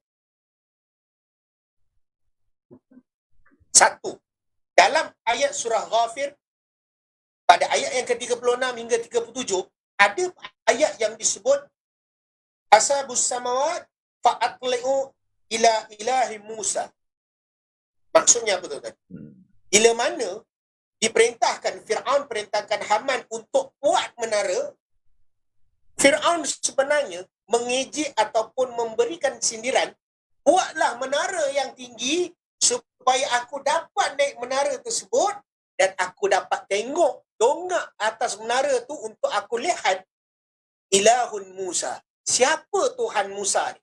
Satu, dalam ayat surah Ghafir, pada ayat yang ke-36 hingga 37, ada ayat yang disebut Ashabus samawat fa'atli'u ila ilahi Musa. Maksudnya apa tuan-tuan? Bila mana diperintahkan, Fir'aun perintahkan Haman untuk buat menara, Fir'aun sebenarnya mengejek ataupun memberikan sindiran, buatlah menara yang tinggi supaya aku dapat naik menara tersebut dan aku dapat tengok dongak atas menara tu untuk aku lihat ilahun Musa. Siapa Tuhan Musa ni?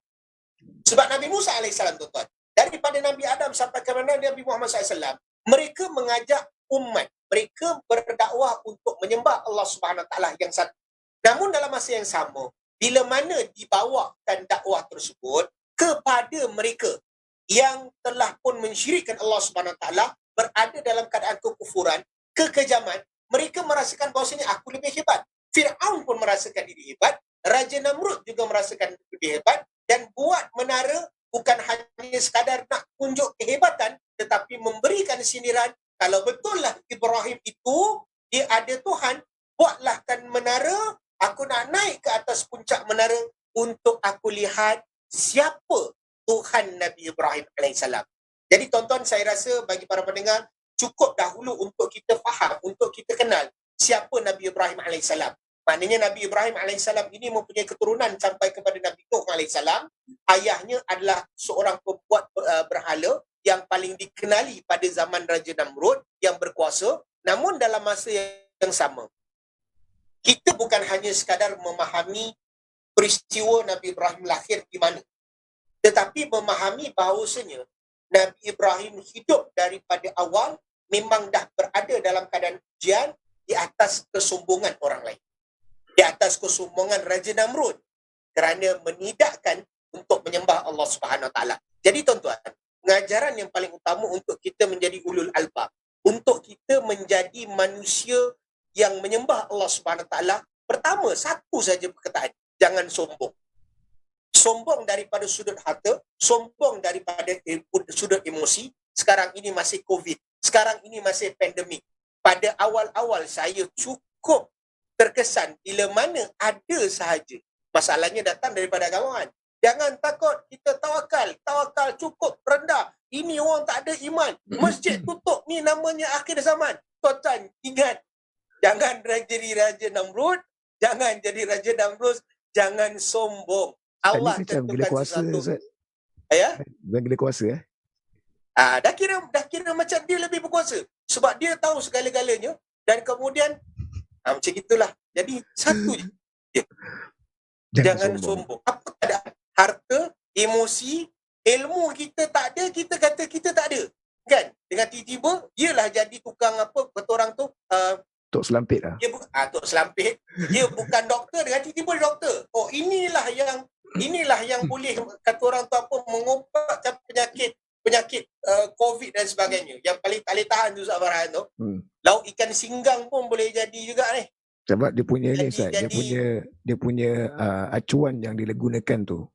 Sebab Nabi Musa AS, tuan-tuan, daripada Nabi Adam sampai kepada Nabi Muhammad SAW, mereka mengajak umat, mereka berdakwah untuk menyembah Allah Subhanahu Taala yang satu. Namun dalam masa yang sama, bila mana dibawakan dakwah tersebut kepada mereka yang telah pun mensyirikkan Allah Subhanahu Taala, berada dalam keadaan kekufuran, kekejaman, mereka merasakan bahawasanya aku lebih hebat. Fir'aun pun merasakan diri hebat, Raja Namrud juga merasakan lebih hebat, dan buat menara bukan hanya sekadar nak tunjuk kehebatan, tetapi memberikan sindiran, kalau betullah Ibrahim itu, dia ada Tuhan, buatlah kan menara, aku nak naik ke atas puncak menara untuk aku lihat siapa Tuhan Nabi Ibrahim AS. Jadi tuan-tuan, saya rasa bagi para pendengar, cukup dahulu untuk kita faham, untuk kita kenal siapa Nabi Ibrahim AS. Maknanya Nabi Ibrahim AS ini mempunyai keturunan sampai kepada Nabi Nuh AS. Ayahnya adalah seorang pembuat berhala yang paling dikenali pada zaman Raja Namrud yang berkuasa. Namun dalam masa yang sama, kita bukan hanya sekadar memahami peristiwa Nabi Ibrahim lahir di mana, tetapi memahami bahawasanya Nabi Ibrahim hidup daripada awal memang dah berada dalam keadaan ujian di atas kesombongan orang lain, di atas kesombongan Raja Namrud kerana menidakkan untuk menyembah Allah Subhanahu Wa Taala. Jadi tuan-tuan, pengajaran yang paling utama untuk kita menjadi ulul albab, untuk kita menjadi manusia yang menyembah Allah Subhanahu Wa Taala, pertama, satu saja perkataan, jangan sombong. Sombong daripada sudut harta, sombong daripada sudut emosi. Sekarang ini masih COVID, sekarang ini masih pandemik. Pada awal-awal saya cukup terkesan bila mana ada sahaja masalahnya datang daripada agamawan. Jangan takut, kita tawakal. Tawakal cukup rendah. Ini orang tak ada iman. Masjid tutup, ni namanya akhir zaman. Tuan-tuan, ingat. Jangan jadi Raja Namrud. Jangan jadi Raja Namrud. Jangan sombong. Allah Ini macam gila tentukan kuasa, sesuatu. Ustaz. Ya? Gila kuasa. Dah kira macam dia lebih berkuasa. Sebab dia tahu segala-galanya. Dan kemudian, macam itulah. Jadi, satu je. Jangan sombong. Apa keadaan? Harta, emosi, ilmu kita tak ada, kita kata kita tak ada. Kan? Dengan tiba-tiba, dialah jadi tukang apa, kata orang tu, Tok Selampit lah. Tok Selampit. Dia bukan doktor, dengan tiba-tiba dia doktor. Oh, inilah yang boleh, kata orang tu apa, mengubat penyakit COVID dan sebagainya. Yang paling tak boleh tahan tu Ustaz Farhan tu. Lauk ikan singgang pun boleh jadi juga ni. Sebab dia punya ni Ustaz, dia punya acuan yang dilegunakan tu.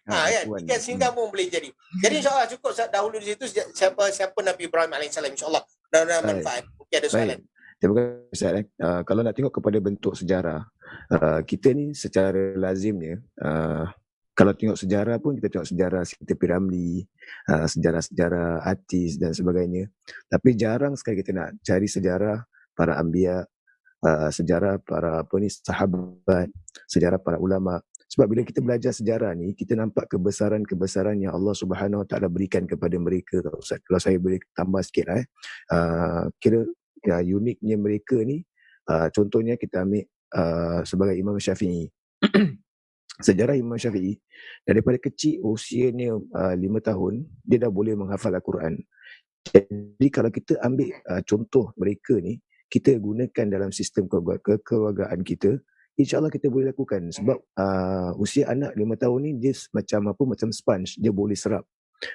Kan? Ikan singgang pun boleh jadi. Jadi insyaAllah cukup dahulu di situ siapa Nabi Ibrahim AS, insyaAllah. Dan manfaat. Mungkin ada soalan. Terima kasih Ustaz. Kalau nak tengok kepada bentuk sejarah, kita ni secara lazimnya, kalau tengok sejarah pun kita tengok sejarah Siti Piramli, sejarah-sejarah artis dan sebagainya. Tapi jarang sekali kita nak cari sejarah para anbiya, sejarah para sahabat, sejarah para ulama. Sebab bila kita belajar sejarah ni, kita nampak kebesaran-kebesaran yang Allah Subhanahu Wa Taala berikan kepada mereka. Kalau saya boleh tambah sikit lah, kira uniknya mereka ni, contohnya kita ambil sebagai Imam Syafi'i. Sejarah Imam Syafi'i, daripada kecil usianya 5 tahun, dia dah boleh menghafal Al-Quran. Jadi kalau kita ambil contoh mereka ni, kita gunakan dalam sistem kekeluargaan kita, insyaAllah kita boleh lakukan. Sebab usia anak 5 tahun ni, dia macam sponge, dia boleh serap.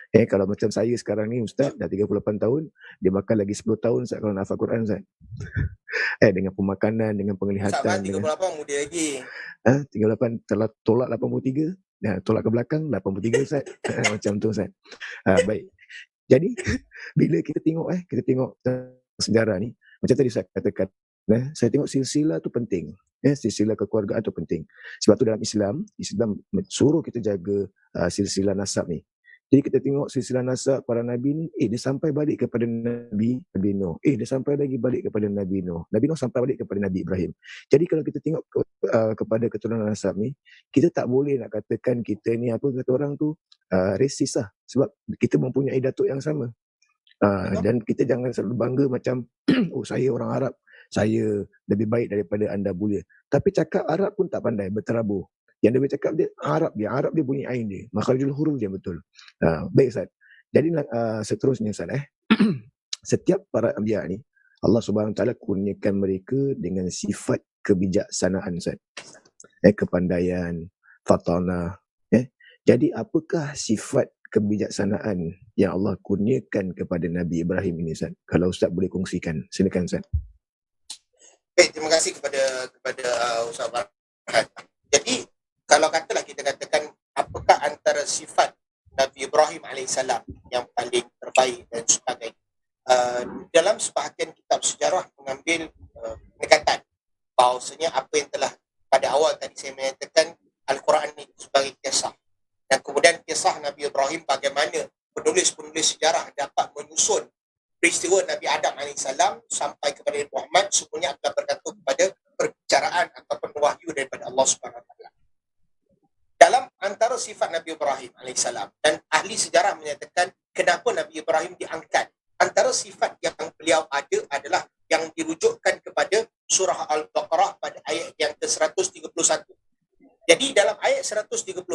Kalau macam saya sekarang ni Ustaz, dah 38 tahun, dia makan lagi 10 tahun Ustaz kalau nak hafal Quran Ustaz. Dengan pemakanan, dengan penglihatan. Ustaz 38 muda lagi. 38 telah tolak 83, tolak ke belakang 83 Ustaz. Macam tu Ustaz. Baik. Jadi bila kita tengok sejarah ni, macam tadi saya katakan, saya tengok silsilah tu penting. Silsilah kekeluargaan tu penting. Sebab tu dalam Islam suruh kita jaga silsilah nasab ni. Jadi kita tengok silsilah nasab para Nabi ni, dia sampai balik kepada Nabi Nuh. Dia sampai lagi balik kepada Nabi Nuh. Nabi Nuh sampai balik kepada Nabi Ibrahim. Jadi kalau kita tengok kepada keturunan nasab ni, kita tak boleh nak katakan kita ni, apa kata orang tu, resis lah. Sebab kita mempunyai datuk yang sama. Dan kita jangan selalu bangga macam, saya orang Arab, saya lebih baik daripada anda bulia. Tapi cakap Arab pun tak pandai, berterabur. Yang dia bercakap dia Arab dia bunyi ain dia, makhrajul huruf dia betul. Baik Ustaz. Jadi seterusnya Ustaz, setiap para anbiya ni Allah Subhanahu Wa Taala kurniakan mereka dengan sifat kebijaksanaan Ustaz. Kepandaian, fatanah. Jadi apakah sifat kebijaksanaan yang Allah kurniakan kepada Nabi Ibrahim ini Ustaz? Kalau Ustaz boleh kongsikan, silakan Ustaz. Baik, terima kasih kepada Ustaz Farhan. Jadi kalau katalah kita katakan apakah antara sifat Nabi Ibrahim AS yang paling terbaik dan sebagainya. Dalam sebahagian kitab sejarah mengambil pendekatan bahawasanya apa yang telah pada awal tadi saya menyatakan Al-Quran itu sebagai kisah. Dan kemudian kisah Nabi Ibrahim bagaimana penulis-penulis sejarah dapat menyusun peristiwa Nabi Adam AS sampai kepada Muhammad, semuanya adalah bergantung kepada perbicaraan ataupun wahyu daripada Allah Subhanahu Wa Taala. Dalam antara sifat Nabi Ibrahim AS, dan ahli sejarah menyatakan kenapa Nabi Ibrahim diangkat, antara sifat yang beliau ada adalah yang dirujukkan kepada surah Al-Baqarah pada ayat yang ke-131. Jadi dalam ayat 131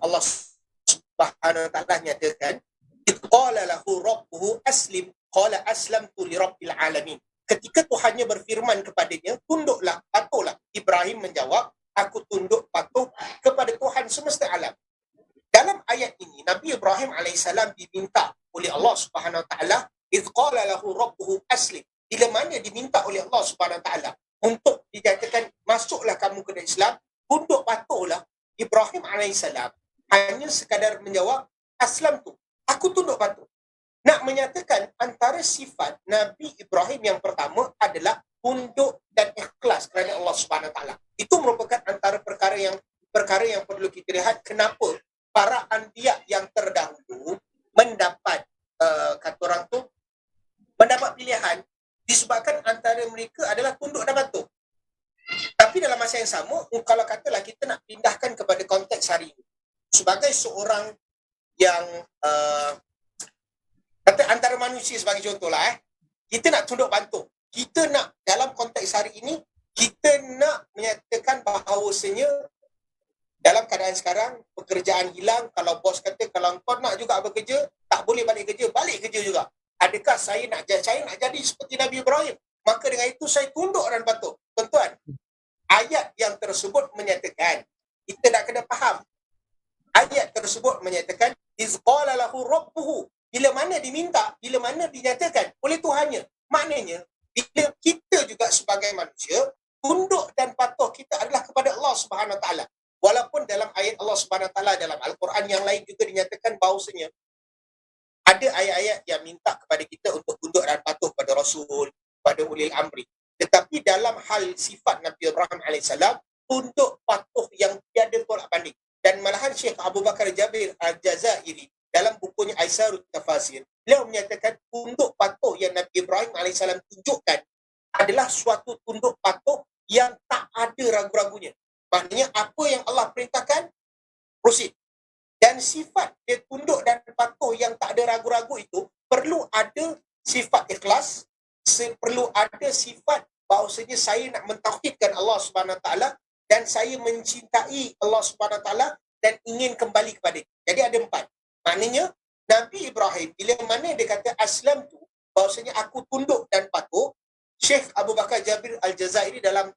Allah Subhanahu Wa Taala nyatakan, qala lahu rabbuhu aslim qala aslamtu li rabbil alamin. Ketika Tuhannya berfirman kepadanya, tunduklah, patuhlah. Ibrahim menjawab, aku tunduk patuh kepada Tuhan semesta alam. Dalam ayat ini Nabi Ibrahim AS diminta oleh Allah Subhanahu Wa Taala, idh qala lahu rabbuhu aslim. Bila mana diminta oleh Allah Subhanahu Wa Taala untuk dikatakan masuklah kamu ke dalam Islam, tunduk patuhlah, Ibrahim AS hanya sekadar menjawab aslam tu, aku tunduk patuh. Nak menyatakan antara sifat Nabi Ibrahim yang pertama adalah tunduk dan ikhlas kerana Allah Subhanahu Wa Taala. Itu merupakan antara perkara yang perkara yang perlu kita lihat kenapa para anbiya yang terdahulu mendapat kata orang tu mendapat pilihan disebabkan antara mereka adalah tunduk dan patuh. Tapi dalam masa yang sama, kalau katalah kita nak pindahkan kepada konteks hari ini, sebagai seorang yang kata antara manusia sebagai contohlah, kita nak tunduk patuh. Kita nak dalam konteks hari ini, kita nak menyatakan bahawasanya dalam keadaan sekarang, pekerjaan hilang, kalau bos kata kalau kau nak juga bekerja, tak boleh balik kerja juga. Adakah saya nak jadi seperti Nabi Ibrahim? Maka dengan itu saya tunduk dan patuh. Tuan-tuan, ayat yang tersebut menyatakan, kita nak kena faham. Ayat tersebut menyatakan, iz qala lahu rabbuhu, bila mana diminta, bila mana dinyatakan oleh Tuhannya. Maknanya, bila kita juga sebagai manusia, tunduk dan patuh kita adalah kepada Allah Subhanahu Wa Taala. Walaupun dalam ayat Allah Subhanahu Wa Taala dalam Al-Quran yang lain juga dinyatakan bahawasanya ada ayat-ayat yang minta kepada kita untuk tunduk dan patuh pada Rasul, pada ulil amri. Tetapi dalam hal sifat Nabi Ibrahim AS, tunduk patuh yang tiada tolak banding. Dan malahan Syekh Abu Bakar Jabir Al-Jazairi dalam bukunya Aisarut Tafasir, beliau menyatakan tunduk patuh yang Nabi Ibrahim AS tunjukkan adalah suatu tunduk patuh yang tak ada ragu-ragunya. Maknanya apa yang Allah perintahkan, proceed. Dan sifat dia tunduk dan patuh yang tak ada ragu-ragu itu perlu ada sifat ikhlas, perlu ada sifat bahawasanya saya nak mentauhidkan Allah Subhanahu Wa Taala dan saya mencintai Allah Subhanahu Wa Taala dan ingin kembali kepada dia. Jadi ada 4. Maknanya Nabi Ibrahim bila mana dia kata aslam tu, bahawasanya aku tunduk dan patuh, Syekh Abu Bakar Jabir Al-Jazairi dalam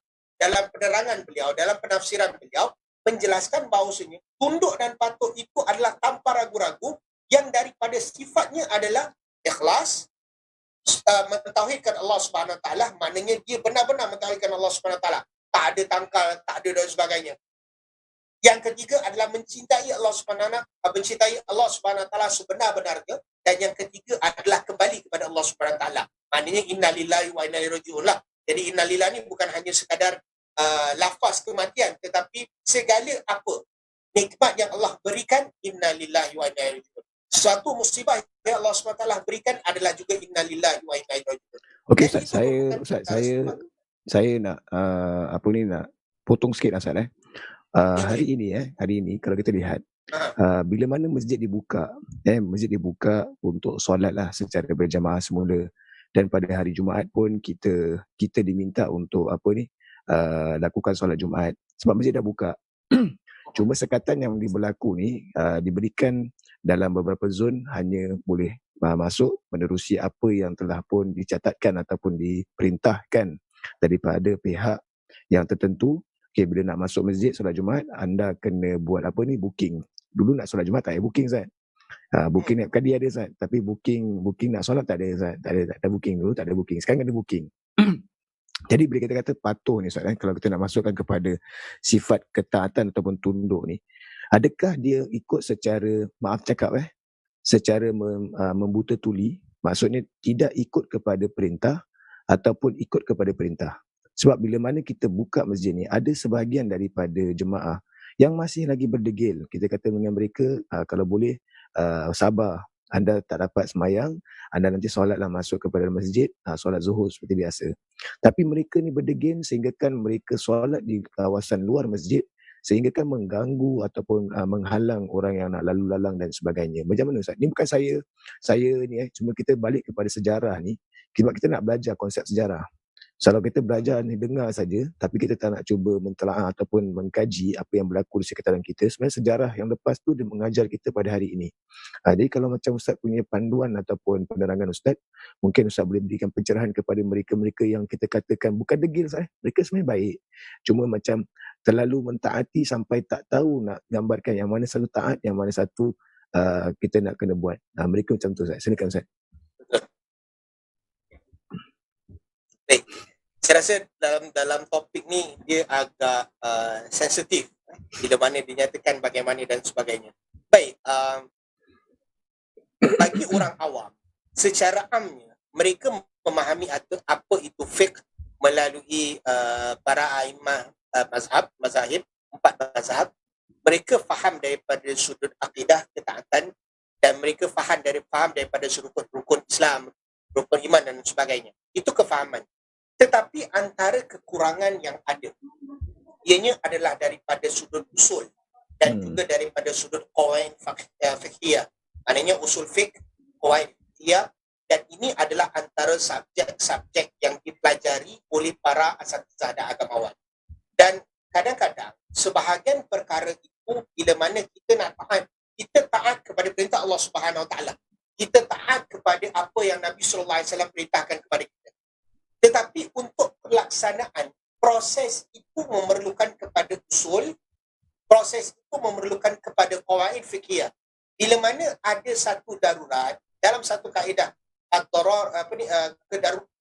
penerangan beliau, dalam penafsiran beliau menjelaskan bahawasanya tunduk dan patuh itu adalah tanpa ragu-ragu yang daripada sifatnya adalah ikhlas, mentauhidkan Allah Subhanahu Wa Taala, maknanya dia benar-benar mentauhidkan Allah Subhanahu Wa Taala, tak ada tangkal, tak ada dan sebagainya. Yang ketiga adalah mencintai Allah Subhanahu Wa Taala sebenar-benarnya, dan yang ketiga adalah kembali kepada Allah Subhanahu Wa Taala. Maknanya inna lillahi wa inna ilaihi raji'un lah. Jadi inna lillahi ni bukan hanya sekadar lafaz kematian, tetapi segala apa nikmat yang Allah berikan, inna lillahi wa inna ilaihi raji'un. Suatu musibah yang Allah SWT berikan adalah juga inna lillahi wa inna ilaihi raji'un. Okey Ustaz, saya nak nak potong sikit Ustaz. Hari ini kalau kita lihat bila mana masjid dibuka untuk solat lah secara berjamaah semula, dan pada hari Jumaat pun kita diminta untuk lakukan solat Jumaat sebab masjid dah buka. Cuma sekatan yang berlaku ni diberikan dalam beberapa zon hanya boleh masuk menerusi apa yang telah pun dicatatkan ataupun diperintahkan daripada pihak yang tertentu. Okay, bila nak masuk masjid solat Jumaat, anda kena buat booking. Dulu nak solat Jumaat tak ada booking Zat. Booking nak dia ada Zat, tapi booking nak solat tak ada Zat. Tak ada booking dulu, tak ada booking. Sekarang ada booking. Jadi bila kita kata patuh ni Ustaz, kalau kita nak masukkan kepada sifat ketaatan ataupun tunduk ni, adakah dia ikut secara secara membuta tuli, maksudnya tidak ikut kepada perintah ataupun ikut kepada perintah? Sebab bila mana kita buka masjid ni, ada sebahagian daripada jemaah yang masih lagi berdegil. Kita kata dengan mereka, kalau boleh sabar, anda tak dapat semayang, anda nanti solatlah masuk kepada masjid, solat zuhur seperti biasa. Tapi mereka ni berdegil sehingga kan mereka solat di kawasan luar masjid, sehingga kan mengganggu ataupun menghalang orang yang nak lalu lalang dan sebagainya. Macam mana Ustaz? Ni bukan saya ni cuma kita balik kepada sejarah ni, sebab kita nak belajar konsep sejarah. Kalau kita belajar ni dengar saja, tapi kita tak nak cuba mentelaah ataupun mengkaji apa yang berlaku di sekitaran kita, sebenarnya sejarah yang lepas tu dia mengajar kita pada hari ini. Jadi kalau macam Ustaz punya panduan ataupun penerangan Ustaz, mungkin Ustaz boleh berikan pencerahan kepada mereka-mereka yang kita katakan bukan degil Ustaz. Mereka sebenarnya baik, cuma macam terlalu mentaati sampai tak tahu nak gambarkan yang mana satu taat, yang mana satu kita nak kena buat. Mereka macam tu Ustaz. Silakan Ustaz. Baik. Saya rasa dalam topik ni dia agak sensitif bila mana dinyatakan bagaimana dan sebagainya. Baik, bagi orang awam secara amnya mereka memahami apa itu fiqh melalui para aimah mazhab, 4 mazhab, mereka faham daripada sudut akidah ketaatan, dan mereka faham daripada sudut rukun Islam, rukun iman dan sebagainya. Itu kefahaman. Tetapi antara kekurangan yang ada, ianya adalah daripada sudut usul dan juga daripada sudut qawaid fiqhiyah. Maknanya usul fiqh, qawaid fiqhiyah, dan ini adalah antara subjek-subjek yang dipelajari oleh para asatizah dan agamawan. Dan kadang-kadang sebahagian perkara itu, bila mana kita nak taat, kita taat kepada perintah Allah Subhanahu Wa Taala. Kita taat kepada apa yang Nabi sallallahu alaihi wasallam perintahkan kepada kita. Tetapi untuk pelaksanaan, proses itu memerlukan kepada usul, proses itu memerlukan kepada qawaid fiqhiyah. Bila mana ada satu darurat, dalam satu kaedah,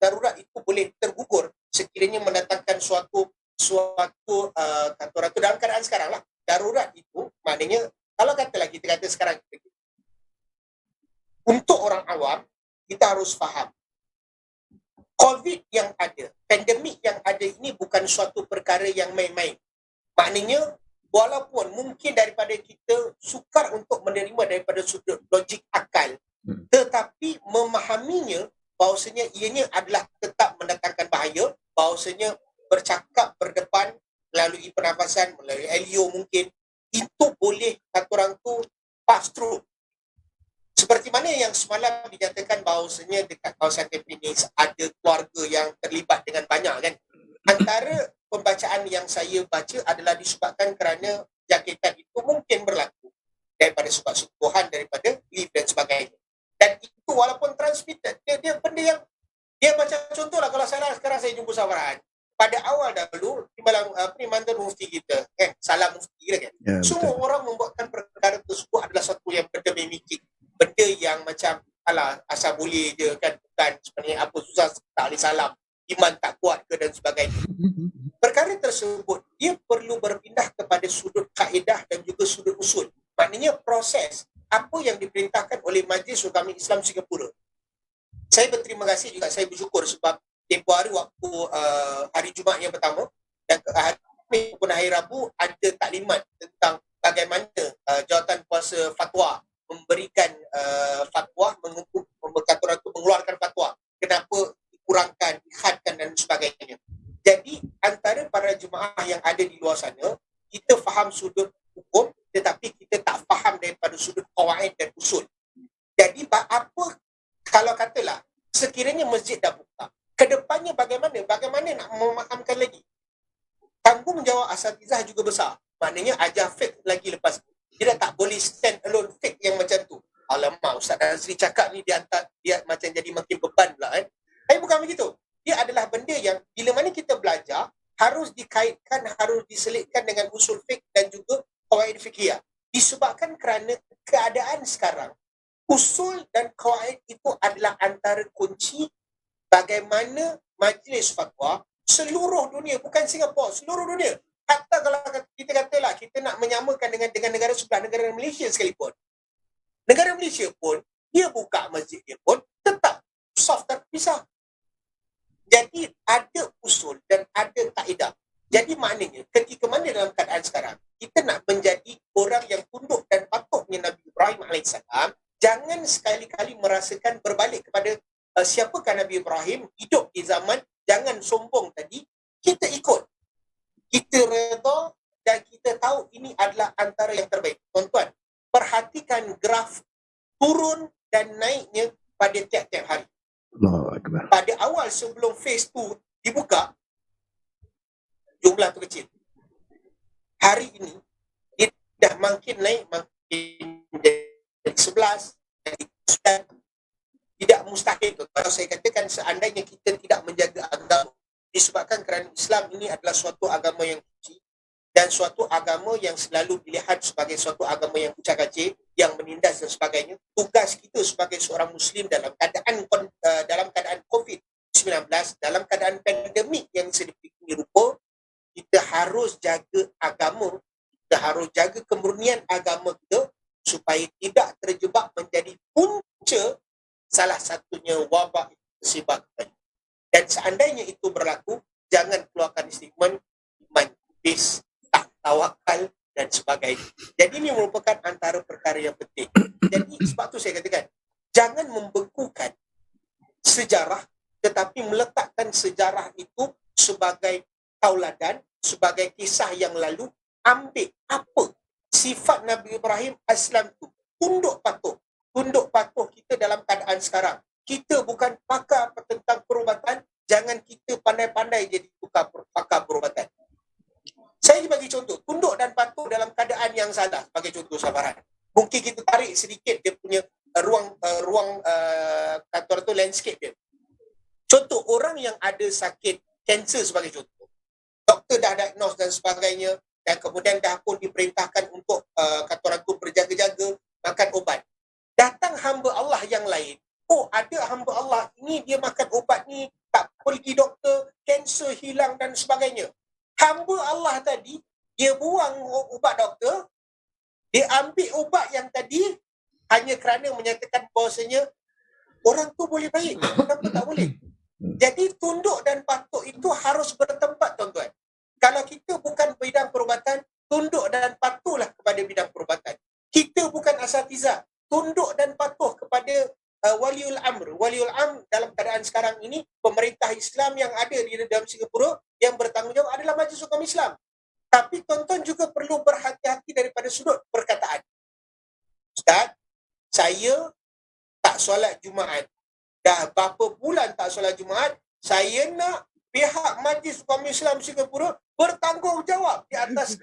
darurat itu boleh tergugur sekiranya mendatangkan suatu kata orang tu dalam keadaan sekarang lah. Darurat itu maknanya, kalau katalah kita kata sekarang, untuk orang awam, kita harus faham COVID yang ada, pandemik yang ada ini bukan suatu perkara yang main-main. Maknanya, walaupun mungkin daripada kita sukar untuk menerima daripada sudut logik akal, tetapi memahaminya bahawasanya ianya adalah tetap mendatangkan bahaya, bahawasanya bercakap berdepan melalui pernafasan, melalui LEO mungkin, itu boleh kata orang tu pass through. Seperti mana yang semalam dinyatakan bahawasanya dekat kawasan Tampines ada keluarga yang terlibat dengan banyak kan. Antara pembacaan yang saya baca adalah disebabkan kerana jangkitan itu mungkin berlaku daripada sebab sentuhan, daripada lift dan sebagainya. Dan itu walaupun transmitted, dia benda yang dia macam contohlah kalau sekarang saya jumpa Safaran. Pada awal dahulu, mantan mufti kita, salam mufti kita kan. Ya, semua orang membuatkan perkara tersebut adalah satu yang benda memikir. Benda yang macam, alah, asal boleh je kan, bukan sebenarnya apa susah tak boleh salam, iman tak kuat ke dan sebagainya. Perkara tersebut, dia perlu berpindah kepada sudut kaedah dan juga sudut usul. Maknanya proses, apa yang diperintahkan oleh Majlis Ugama Islam Singapura. Saya berterima kasih juga, saya bersyukur sebab tempoh hari waktu hari Jumaat yang pertama dan hari Rabu ada taklimat tentang bagaimana jawatan kuasa fatwa memberikan fatwa, mengeluarkan fatwa, kenapa dikurangkan, dihadkan dan sebagainya. Jadi antara para jemaah yang ada di luar sana, kita faham sudut hukum tetapi kita tak faham daripada sudut qawaid dan usul. Jadi apa kalau katalah sekiranya masjid dah buka, kedepannya bagaimana nak memahamkan lagi? Tanggungjawab asatizah juga besar. Maknanya ajar fiqh lagi lepas. Dia dah tak boleh stand alone fiqh yang macam tu. Alamak, Ustaz Nazri cakap ni dia macam jadi makin beban pula kan. Tapi bukan begitu. Dia adalah benda yang bila mana kita belajar harus dikaitkan, harus diselitkan dengan usul fiqh dan juga qawaid fiqhiyah. Disebabkan kerana keadaan sekarang, usul dan qawaid itu adalah antara kunci bagaimana majlis fatwa seluruh dunia, bukan Singapura, seluruh dunia. Hatta kalau kita katalah kita nak menyamakan dengan negara sebelah, negara Malaysia sekalipun. Negara Malaysia pun, dia buka masjid dia pun tetap soft terpisah. Jadi ada usul dan ada kaedah. Jadi maknanya ketika mana dalam keadaan sekarang, kita nak menjadi orang yang tunduk dan patuhnya Nabi Ibrahim AS, jangan sekali-kali merasakan berbalik kepada siapakah Nabi Ibrahim, hidup di zaman, jangan sombong tadi, kita ikut. Kita redha dan kita tahu ini adalah antara yang terbaik. Tuan-tuan, perhatikan graf turun dan naiknya pada tiap-tiap hari. Pada awal sebelum phase 2 dibuka, jumlah tu kecil. Hari ini, dia dah makin naik, makin jadi 11, jadi 9. Tidak mustahil. Kalau saya katakan seandainya kita tidak menjaga agama, disebabkan kerana Islam ini adalah suatu agama yang suci dan suatu agama yang selalu dilihat sebagai suatu agama yang kucak kacir, yang menindas dan sebagainya. Tugas kita sebagai seorang Muslim dalam keadaan COVID-19, dalam keadaan pandemik yang sedemikian rupa, kita harus jaga agama, kita harus jaga kemurnian agama kita supaya tidak terjebak menjadi punca salah satunya wabak tersebar kembali. Dan seandainya itu berlaku, jangan keluarkan statement iman kubis, tak tawakal dan sebagainya. sebagainya. Jadi ini merupakan antara perkara yang penting. Jadi sebab tu saya katakan, jangan membengkukan sejarah, tetapi meletakkan sejarah itu sebagai tauladan, sebagai kisah yang lalu. Ambil apa sifat Nabi Ibrahim Aslam tu, tunduk patuh kita dalam keadaan sekarang. Kita bukan pakar tentang perubatan, jangan kita pandai-pandai jadi pakar perubatan. Saya bagi contoh, tunduk dan patuh dalam keadaan yang salah. Sebagai contoh sabaran, mungkin kita tarik sedikit dia punya ruang kata tu landscape dia. Contoh, orang yang ada sakit kanser sebagai contoh, doktor dah diagnose dan sebagainya, dan kemudian dah pun diperintahkan untuk kata orang tu berjaga-jaga, makan ubat. Datang hamba Allah yang lain, oh ada hamba Allah ini dia makan ubat ni, tak pergi doktor, kanser hilang dan sebagainya. Hamba Allah tadi, dia buang ubat doktor, dia ambil ubat yang tadi hanya kerana menyatakan bahawasanya orang tu boleh baik, kenapa tak boleh? Jadi tunduk dan patuh itu harus bertempat, tuan-tuan. Kalau kita bukan bidang perubatan, tunduk dan patuhlah kepada bidang perubatan. Kita bukan asatiza, tunduk dan patuh kepada waliul amr. Waliul amr dalam keadaan sekarang ini, pemerintah Islam yang ada di dalam Singapura yang bertanggungjawab adalah Majlis Hukum Islam. Tapi tuan-tuan juga perlu berhati-hati daripada sudut perkataan. Ustaz, saya tak solat Jumaat. Dah berapa bulan tak solat Jumaat, saya nak pihak Majlis Hukum Islam Singapura bertanggungjawab di atas.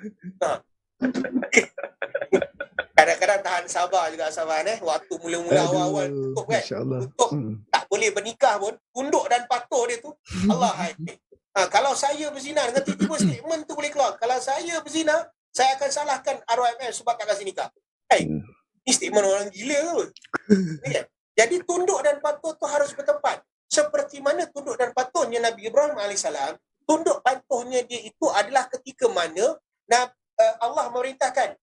Kadang-kadang tahan sabar juga sabar waktu mula-mula awal-awal tutup kan. Tutup tak boleh bernikah pun, tunduk dan patuh dia tu. Allah hakim. Kalau saya berzina, dengan tiba-tiba statement tu boleh keluar. Kalau saya berzina, saya akan salahkan ROML sebab tak kasi nikah. Ni statement orang gila tu. Jadi tunduk dan patuh tu harus bertempat. Seperti mana tunduk dan patuhnya Nabi Ibrahim AS, tunduk patuhnya dia itu adalah ketika mana Allah memerintahkan.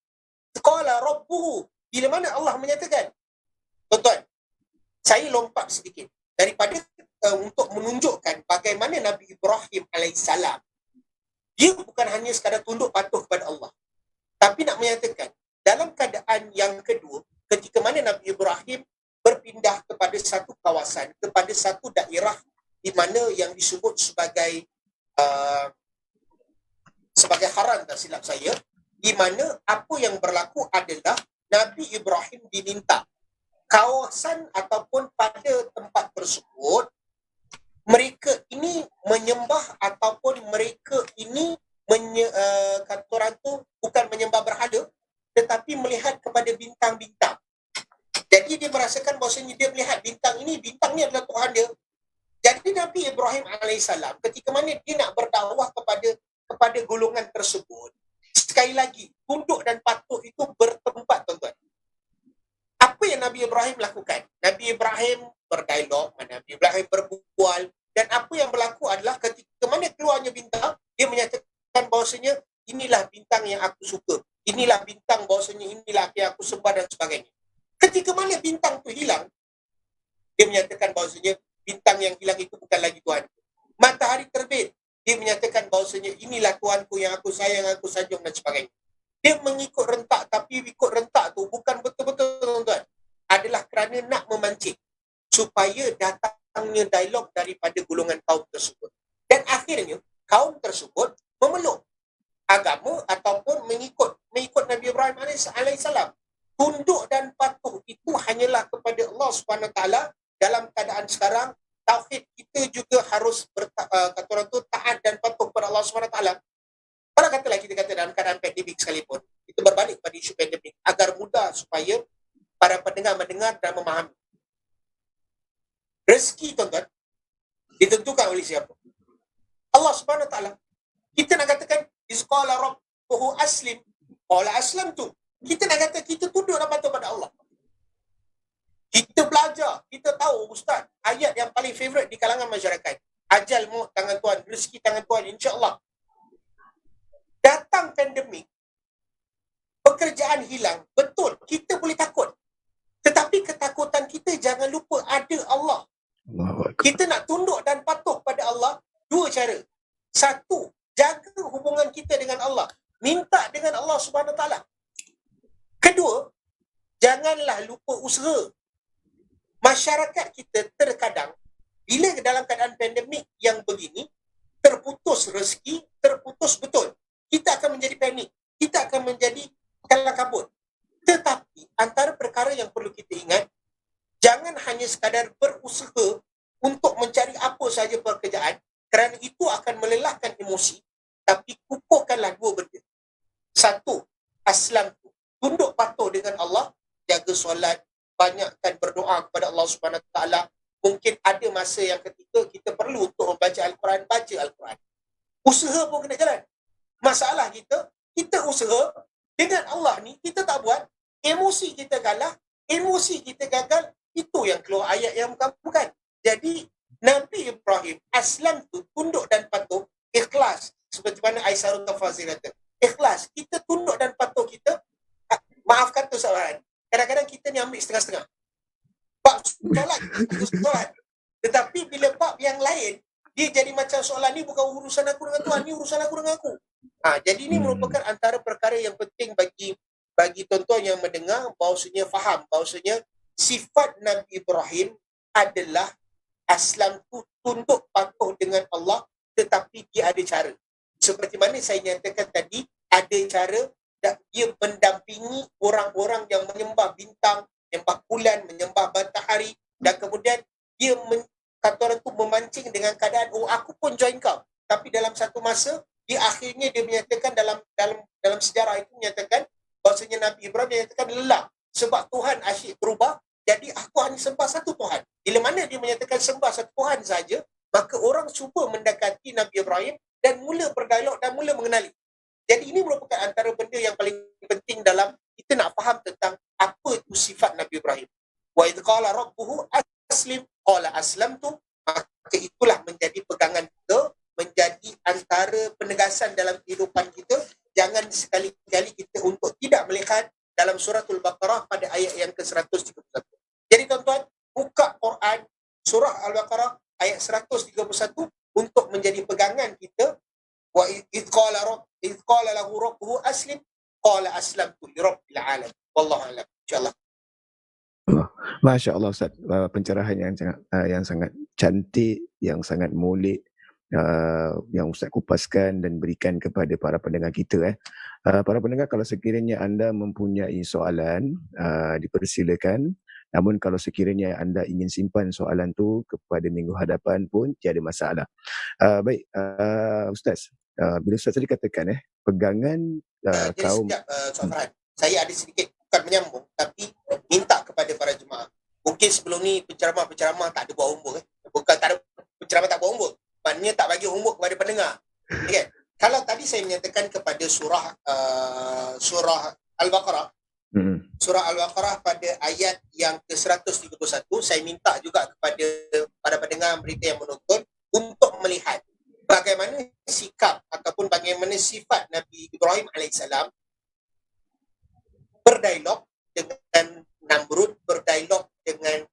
Qala rabbuhu, bila mana Allah menyatakan. Tuan-tuan, saya lompat sedikit daripada untuk menunjukkan bagaimana Nabi Ibrahim AS, dia bukan hanya sekadar tunduk patuh kepada Allah, tapi nak menyatakan dalam keadaan yang kedua, ketika mana Nabi Ibrahim berpindah kepada satu kawasan, kepada satu daerah di mana yang disebut sebagai Haran, tak silap saya, di mana apa yang berlaku adalah Nabi Ibrahim diminta kawasan ataupun pada tempat tersebut mereka ini menyembah ataupun mereka ini kata orang tu bukan menyembah berhala, tetapi melihat kepada bintang-bintang. Jadi dia merasakan bahawasanya dia melihat bintang ini adalah Tuhan dia. Jadi Nabi Ibrahim AS ketika mana dia nak berdakwah kepada golongan tersebut, sekali lagi tunduk dan patuh itu bertempat, tuan-tuan. Apa yang Nabi Ibrahim lakukan? Nabi Ibrahim berdialog, Nabi Ibrahim berbual, dan apa yang berlaku adalah ketika mana keluarnya bintang, dia menyatakan bahawasanya inilah bintang yang aku suka, inilah bintang bahawasanya inilah yang aku sembah dan sebagainya. Ketika mana bintang tu hilang, dia menyatakan bahawasanya bintang yang hilang itu bukan lagi Tuhan. Matahari terbit, dia menyatakan bahawasanya inilah Tuhanku yang aku sayang, aku sanjung dan sebagainya. Dia mengikut rentak, tapi ikut rentak tu bukan betul-betul, tuan-tuan. Adalah kerana nak memancing supaya datangnya dialog daripada golongan kaum tersebut. Dan akhirnya kaum tersebut memeluk agama ataupun mengikut Nabi Ibrahim AS. Tunduk dan patuh itu hanyalah kepada Allah SWT. Dalam keadaan sekarang, tauhid kita juga harus kata orang tu taat dan patuh kepada Allah SWT. Kalau katalah kita kata dalam keadaan pandemik sekalipun, kita berbalik pada isu pandemik agar mudah supaya para pendengar mendengar dan memahami. Rezeki, tuan-tuan, ditentukan oleh siapa? Allah SWT. Kita nak katakan izqala rabbuhu aslim, qala aslamtu. Kita nak kata kita tunduk dan patuh pada Allah. Kita belajar, kita tahu ustaz, ayat yang paling favorite di kalangan masyarakat. Ajal maut tangan Tuhan, rezeki tangan Tuhan, insya-Allah. Datang pandemik, pekerjaan hilang, betul, kita boleh takut. Tetapi ketakutan kita jangan lupa ada Allah. Kita nak tunduk dan patuh pada Allah, dua cara. Satu, jaga hubungan kita dengan Allah. Minta dengan Allah SWT. Kedua, janganlah lupa usaha. Masyarakat kita terkadang bila dalam keadaan pandemik yang begini, terputus rezeki, terputus betul, kita akan menjadi panik, kita akan menjadi kalang kabut. Tetapi antara perkara yang perlu kita ingat, jangan hanya sekadar berusaha untuk mencari apa sahaja pekerjaan, kerana itu akan melelahkan emosi, tapi kukuhkanlah dua benda. Satu, aslam tu, tunduk patuh dengan Allah, jaga solat, banyakkan berdoa kepada Allah Subhanahu Wa Taala. Mungkin ada masa yang ketika kita perlu untuk membaca Al-Quran, baca Al-Quran. Usaha pun kena jalan. Masalah kita usaha, dengan Allah ni kita tak buat, emosi kita kalah, emosi kita gagal, itu yang keluar ayat yang bukan. Jadi Nabi Ibrahim aslam tu, tunduk dan patuh, ikhlas. Seperti mana Aisyah Fazil kata, ikhlas, kita tunduk dan patuh kita. Maaf kata soalan, kadang-kadang kita ni ambil setengah-setengah. Bab solat, kita solat. Tetapi bila bab yang lain, dia jadi macam soalan ni bukan urusan aku dengan Tuhan, ni urusan aku dengan aku. Jadi ini merupakan antara perkara yang penting bagi tuan-tuan yang mendengar, bahawasanya faham, bahawasanya sifat Nabi Ibrahim adalah aslam tu, tunduk patuh dengan Allah, tetapi dia ada cara. Seperti mana saya nyatakan tadi, ada cara dia mendampingi orang-orang yang menyembah bintang, menyembah bulan, menyembah matahari, dan kemudian dia kata orang tu memancing dengan keadaan, oh aku pun join kau. Tapi dalam satu masa, di akhirnya dia menyatakan dalam sejarah itu menyatakan bahawasanya Nabi Ibrahim menyatakan lelah sebab Tuhan asyik berubah, jadi aku hanya sembah satu Tuhan. Bila mana dia menyatakan sembah satu Tuhan saja, maka orang cuba mendekati Nabi Ibrahim dan mula berdialog dan mula mengenali. Jadi ini merupakan antara benda yang paling penting dalam kita nak faham tentang apa itu sifat Nabi Ibrahim. Wa idh qala rabbuhu aslim qala aslamtu, maka itulah menjadi pegangan kita, menjadi antara penegasan dalam kehidupan kita. Jangan sekali-kali kita untuk tidak melihat dalam suratul Baqarah pada ayat yang ke-131. Jadi tuan-tuan, buka Quran surah Al-Baqarah ayat 131 untuk menjadi pegangan kita. Wa idh qala lahu rabbuhu aslim qala aslamtu li rabbil alamin. Wallahu a'lam. Insyaallah. Masya Allah Ustaz, pencerahan yang sangat cantik, yang sangat molek, yang Ustaz kupaskan dan berikan kepada para pendengar kita. Para pendengar, kalau sekiranya anda mempunyai soalan, dipersilakan. Namun kalau sekiranya anda ingin simpan soalan tu kepada minggu hadapan pun tiada masalah. Baik, Ustaz, bila Ustaz tadi katakan pegangan kaum... Sekejap, Farhan, saya ada sedikit bukan menyambung, tapi minta kepada para jemaah. Mungkin sebelum ni penceramah tak ada buat homework. Bukan tak ada penceramah tak buat homework, maknanya tak bagi homework kepada pendengar. Okay. Kalau tadi saya menyatakan kepada surah Al-Baqarah, surah Al-Baqarah pada ayat yang ke-131, saya minta juga kepada para pendengar mereka yang menonton untuk melihat bagaimana sikap ataupun bagaimana sifat Nabi Ibrahim AS berdialog dengan Namrud, berdialog dengan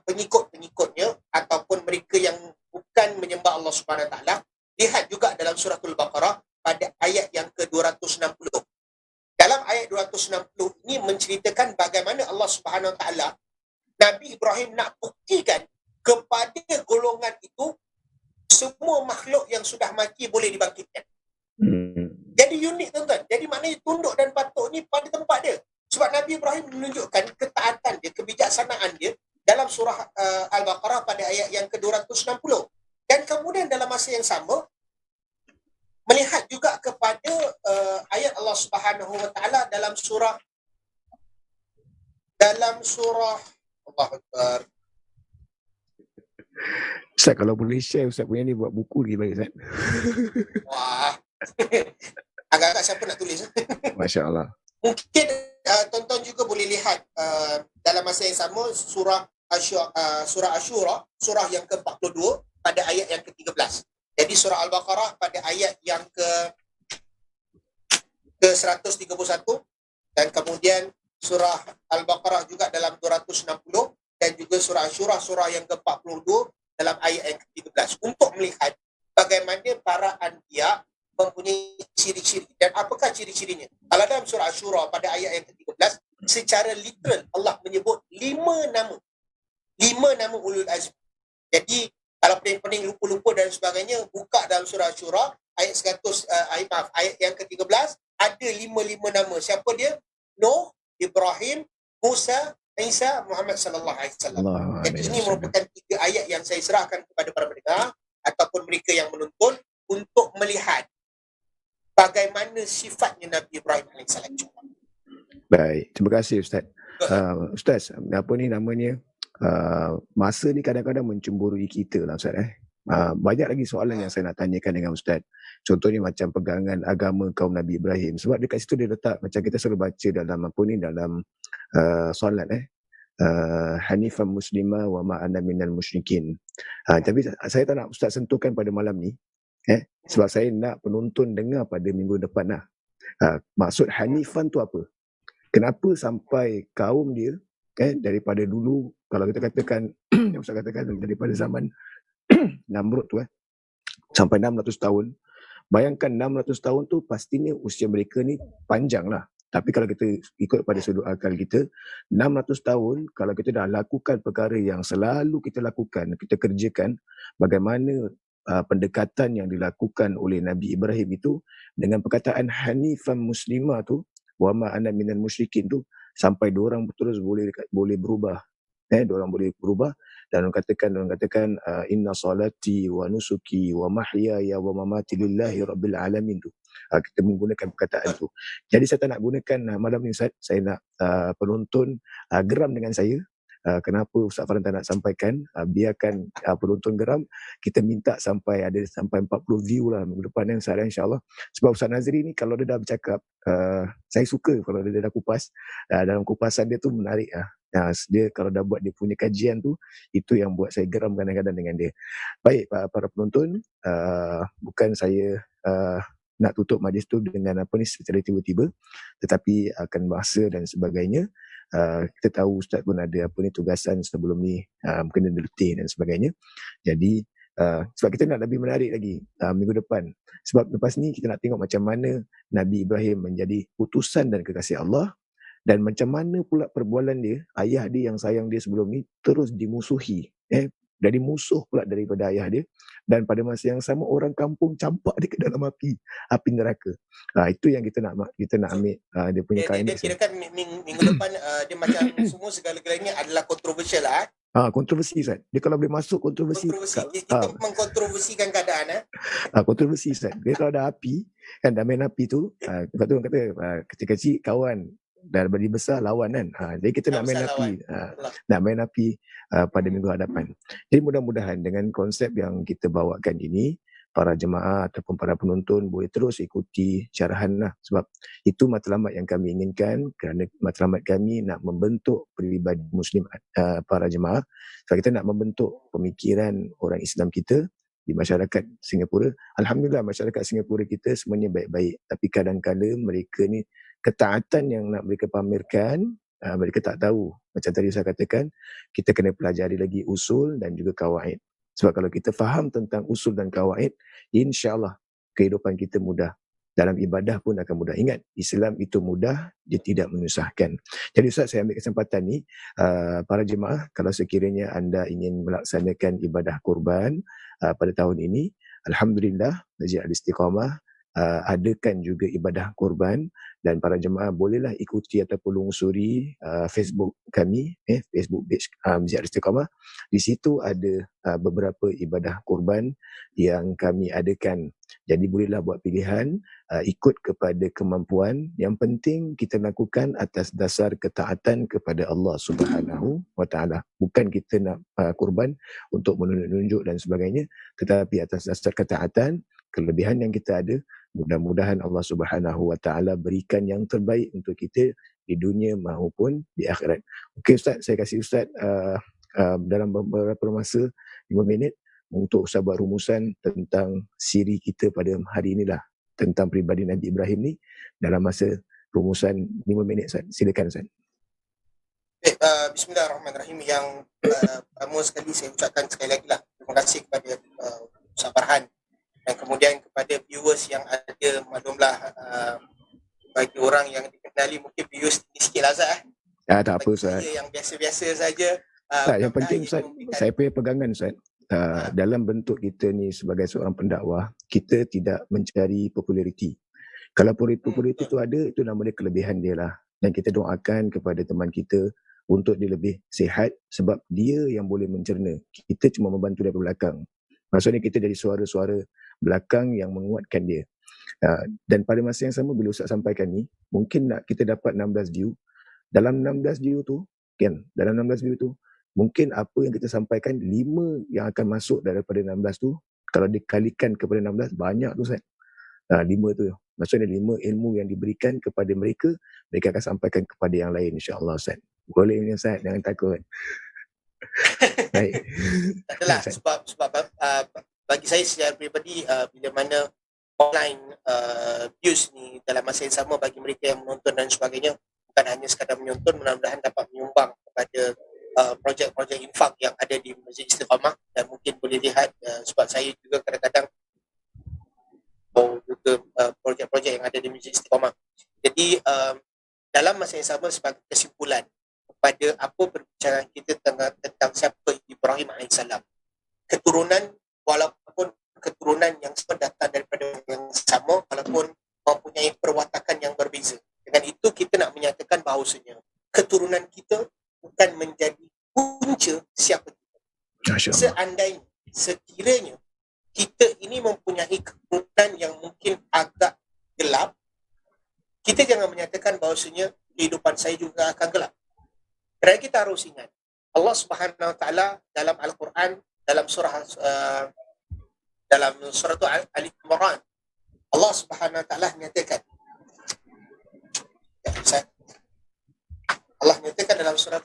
pengikut-pengikutnya ataupun mereka yang bukan menyembah Allah Subhanahu Wa Taala. Lihat juga dalam suratul Baqarah pada ayat yang ke-260. Dalam ayat 260 ini menceritakan bagaimana Allah Subhanahu Wa Taala, Nabi Ibrahim nak buktikan kepada golongan itu semua makhluk yang sudah mati boleh dibangkitkan. Jadi unik tuan-tuan. Jadi maknanya tunduk dan patuh ni pada tempat dia. Sebab Nabi Ibrahim menunjukkan ketaatan dia, kebijaksanaan dia dalam surah Al-Baqarah pada ayat yang ke-260. Dan kemudian dalam masa yang sama, melihat juga kepada ayat Allah Subhanahu Wa Taala dalam surah Allahu Akbar. Ustaz, kalau boleh share Ustaz punya ni buat buku lagi baik Ustaz. Wah. Agak-agak siapa nak tulis. Masya Allah. Mungkin tuan-tuan juga boleh lihat dalam masa yang sama surah Asyura, surah yang ke-42 pada ayat yang ke-13. Jadi surah Al-Baqarah pada ayat yang ke-131 dan kemudian surah Al-Baqarah juga dalam 260 dan juga surah Asyura surah yang ke-42 dalam ayat yang ke-13 untuk melihat bagaimana para anbiya mempunyai ciri-ciri dan apakah ciri-cirinya. Kalau dalam surah Asyura pada ayat yang ke-13 secara literal Allah menyebut 5 nama. 5 nama ulul azmi. Jadi kalau pening-pening lupa-lupa dan sebagainya, buka dalam surah Syura ayat 100 ayat yang ke-13 ada 5 nama. Siapa dia? Nuh, Ibrahim, Musa, Isa, Muhammad sallallahu alaihi wasallam. Jadi ini merupakan 3 ayat yang saya serahkan kepada para pendengar ataupun mereka yang menonton untuk melihat bagaimana sifatnya Nabi Ibrahim alaihissalam. Baik, terima kasih Ustaz. Ustaz, apa ni namanya? Masa ni kadang-kadang mencemburui kita lah Ustaz. Banyak lagi soalan yang saya nak tanyakan dengan Ustaz. Contohnya macam pegangan agama kaum Nabi Ibrahim. Sebab dekat situ dia letak, macam kita selalu baca dalam apa ni, dalam solat Hanifan Muslimah wa ma'ana minal musyrikin. Tapi saya tak nak Ustaz sentuhkan pada malam ni. Sebab saya nak penonton dengar pada minggu depan lah. Maksud Hanifan tu apa? Kenapa sampai kaum dia daripada dulu, kalau kita katakan yang Ustaz katakan daripada zaman Namrud tu sampai 600 tahun. Bayangkan 600 tahun tu pastinya usia mereka ni panjang lah. Tapi kalau kita ikut pada sudut akal kita, 600 tahun kalau kita dah lakukan perkara yang selalu kita lakukan, kita kerjakan, bagaimana pendekatan yang dilakukan oleh Nabi Ibrahim itu dengan perkataan Hanifan Muslimah tu, wa ma ana minal musyrikin tu, sampai diorang terus boleh berubah. Diorang boleh berubah dan orang katakan inna salati wa nusuki wa mahyaya wa mamati lillahi rabbil alamin tu. Kita menggunakan perkataan tu. Jadi saya tak nak gunakan malam ni Ustaz, saya nak penonton geram dengan saya. Kenapa Ustaz Farhan tak nak sampaikan, biarkan penonton geram. Kita minta sampai 40 view lah minggu depan insyaAllah. Sebab Ustaz Nazri ni kalau dia dah bercakap, saya suka kalau dia dah kupas. Dalam kupasan dia tu menarik lah. Dia kalau dah buat dia punya kajian tu, itu yang buat saya geram kadang-kadang dengan dia. Baik para penonton, bukan saya nak tutup majlis tu dengan apa ni secara tiba-tiba, tetapi akan masa dan sebagainya. Kita tahu Ustaz pun ada apa ni tugasan sebelum ni, kena letih dan sebagainya. Jadi sebab kita nak lebih menarik lagi minggu depan. Sebab lepas ni kita nak tengok macam mana Nabi Ibrahim menjadi utusan dan kekasih Allah, dan macam mana pula perbualan dia, ayah dia yang sayang dia sebelum ni terus dimusuhi. Jadi musuh pula daripada ayah dia, dan pada masa yang sama orang kampung campak dia ke dalam api neraka. Itu yang kita nak ambil dia punya kain. Dia kirakan minggu depan dia macam semua segala-galanya adalah kontroversial lah. Kontroversi Ustaz. Dia kalau boleh masuk kontroversi. Kita mengkontroversikan keadaan. Kontroversi Ustaz. Dia kalau ada api, kan dah main api tu, lepas tu orang kata kecil-kecil kawan, dah beri besar lawan kan. Jadi kita nak main api. Nak main api pada minggu hadapan. Jadi mudah-mudahan dengan konsep yang kita bawakan ini, para jemaah ataupun para penonton boleh terus ikuti syarahan lah. Sebab itu matlamat yang kami inginkan, kerana matlamat kami nak membentuk peribadi Muslim para jemaah. Sebab kita nak membentuk pemikiran orang Islam kita di masyarakat Singapura. Alhamdulillah masyarakat Singapura kita semuanya baik-baik. Tapi kadang-kadang mereka ni ketaatan yang nak mereka pamerkan, mereka tak tahu. Macam tadi saya katakan, kita kena pelajari lagi usul dan juga kawaid. Sebab kalau kita faham tentang usul dan kawaid, insyaAllah kehidupan kita mudah. Dalam ibadah pun akan mudah. Ingat, Islam itu mudah, dia tidak menyusahkan. Jadi Ustaz, saya ambil kesempatan ni, para jemaah, kalau sekiranya anda ingin melaksanakan ibadah kurban pada tahun ini, Alhamdulillah, Masjid Al-Istiqamah adakan juga ibadah kurban, dan para jemaah bolehlah ikuti ataupun lungsuri Facebook kami, Facebook page Masjid Al-Istiqamah. Di situ ada beberapa ibadah kurban yang kami adakan. Jadi bolehlah buat pilihan, ikut kepada kemampuan. Yang penting kita lakukan atas dasar ketaatan kepada Allah Subhanahu wa taala. Bukan kita nak kurban untuk menunjuk dan sebagainya, tetapi atas dasar ketaatan, kelebihan yang kita ada, mudah-mudahan Allah Subhanahu wa taala berikan yang terbaik untuk kita di dunia maupun di akhirat. Okey Ustaz, saya kasih Ustaz dalam beberapa masa 5 minit untuk Ustaz buat rumusan tentang siri kita pada hari inilah, tentang peribadi Nabi Ibrahim ni dalam masa rumusan 5 minit Ustaz. Silakan Ustaz. Bismillahirrahmanirrahim. Yang pertama sekali saya ucapkan sekali lagi lah terima kasih kepada Ustaz Farhan, dan kemudian kepada viewers yang ada. Maklumlah bagi orang yang dikenali mungkin viewers tinggi sikit lah Ustaz. Tak apa Bagi Ustaz. saya yang biasa-biasa saja, Tak, yang mudah-mudahan penting ia Ustaz, memberikan saya punya pegangan Ustaz, dalam bentuk kita ni sebagai seorang pendakwah, kita tidak mencari populariti. Kalau populariti tu ada, itu nama dia kelebihan dia lah. Dan kita doakan kepada teman kita untuk dia lebih sihat sebab dia yang boleh mencerna. Kita cuma membantu dari belakang. Maksudnya kita dari suara-suara belakang yang menguatkan dia. Dan pada masa yang sama bila Ustaz sampaikan ni, mungkin kita dapat 16 view. Dalam 16 view tu, mungkin apa yang kita sampaikan 5 yang akan masuk daripada 16 tu, kalau dikalikan kepada 16, banyak tu Ustaz. 5 tu. Maksudnya 5 ilmu yang diberikan kepada mereka, mereka akan sampaikan kepada yang lain insya-Allah Ustaz. Boleh ni Ustaz, jangan takut. Baik. Tak adalah sebab bagi saya secara peribadi, bila mana online views ni dalam masa yang sama bagi mereka yang menonton dan sebagainya, bukan hanya sekadar menonton, mudah-mudahan dapat menyumbang kepada projek-projek infak yang ada di Masjid Istiqamah. Dan mungkin boleh lihat, sebab saya juga kadang-kadang juga projek-projek yang ada di Masjid Istiqamah. Jadi dalam masa yang sama, sebagai kesimpulan kepada apa perbincangan kita tentang siapa Ibrahim AS, keturunan, walaupun keturunan yang sama datang daripada yang sama, walaupun mempunyai perwatakan yang berbeza. Dengan itu kita nak menyatakan bahawasanya keturunan kita bukan menjadi punca siapa kita. Seandainya, sekiranya kita ini mempunyai keturunan yang mungkin agak gelap, kita jangan menyatakan bahawasanya kehidupan saya juga akan gelap. Kerana kita harus ingat, Allah Subhanahu Wa Taala dalam Al-Quran, dalam surah Ali Imran, Allah Subhanahu Wa Taala menyatakan, Allah menyatakan dalam surah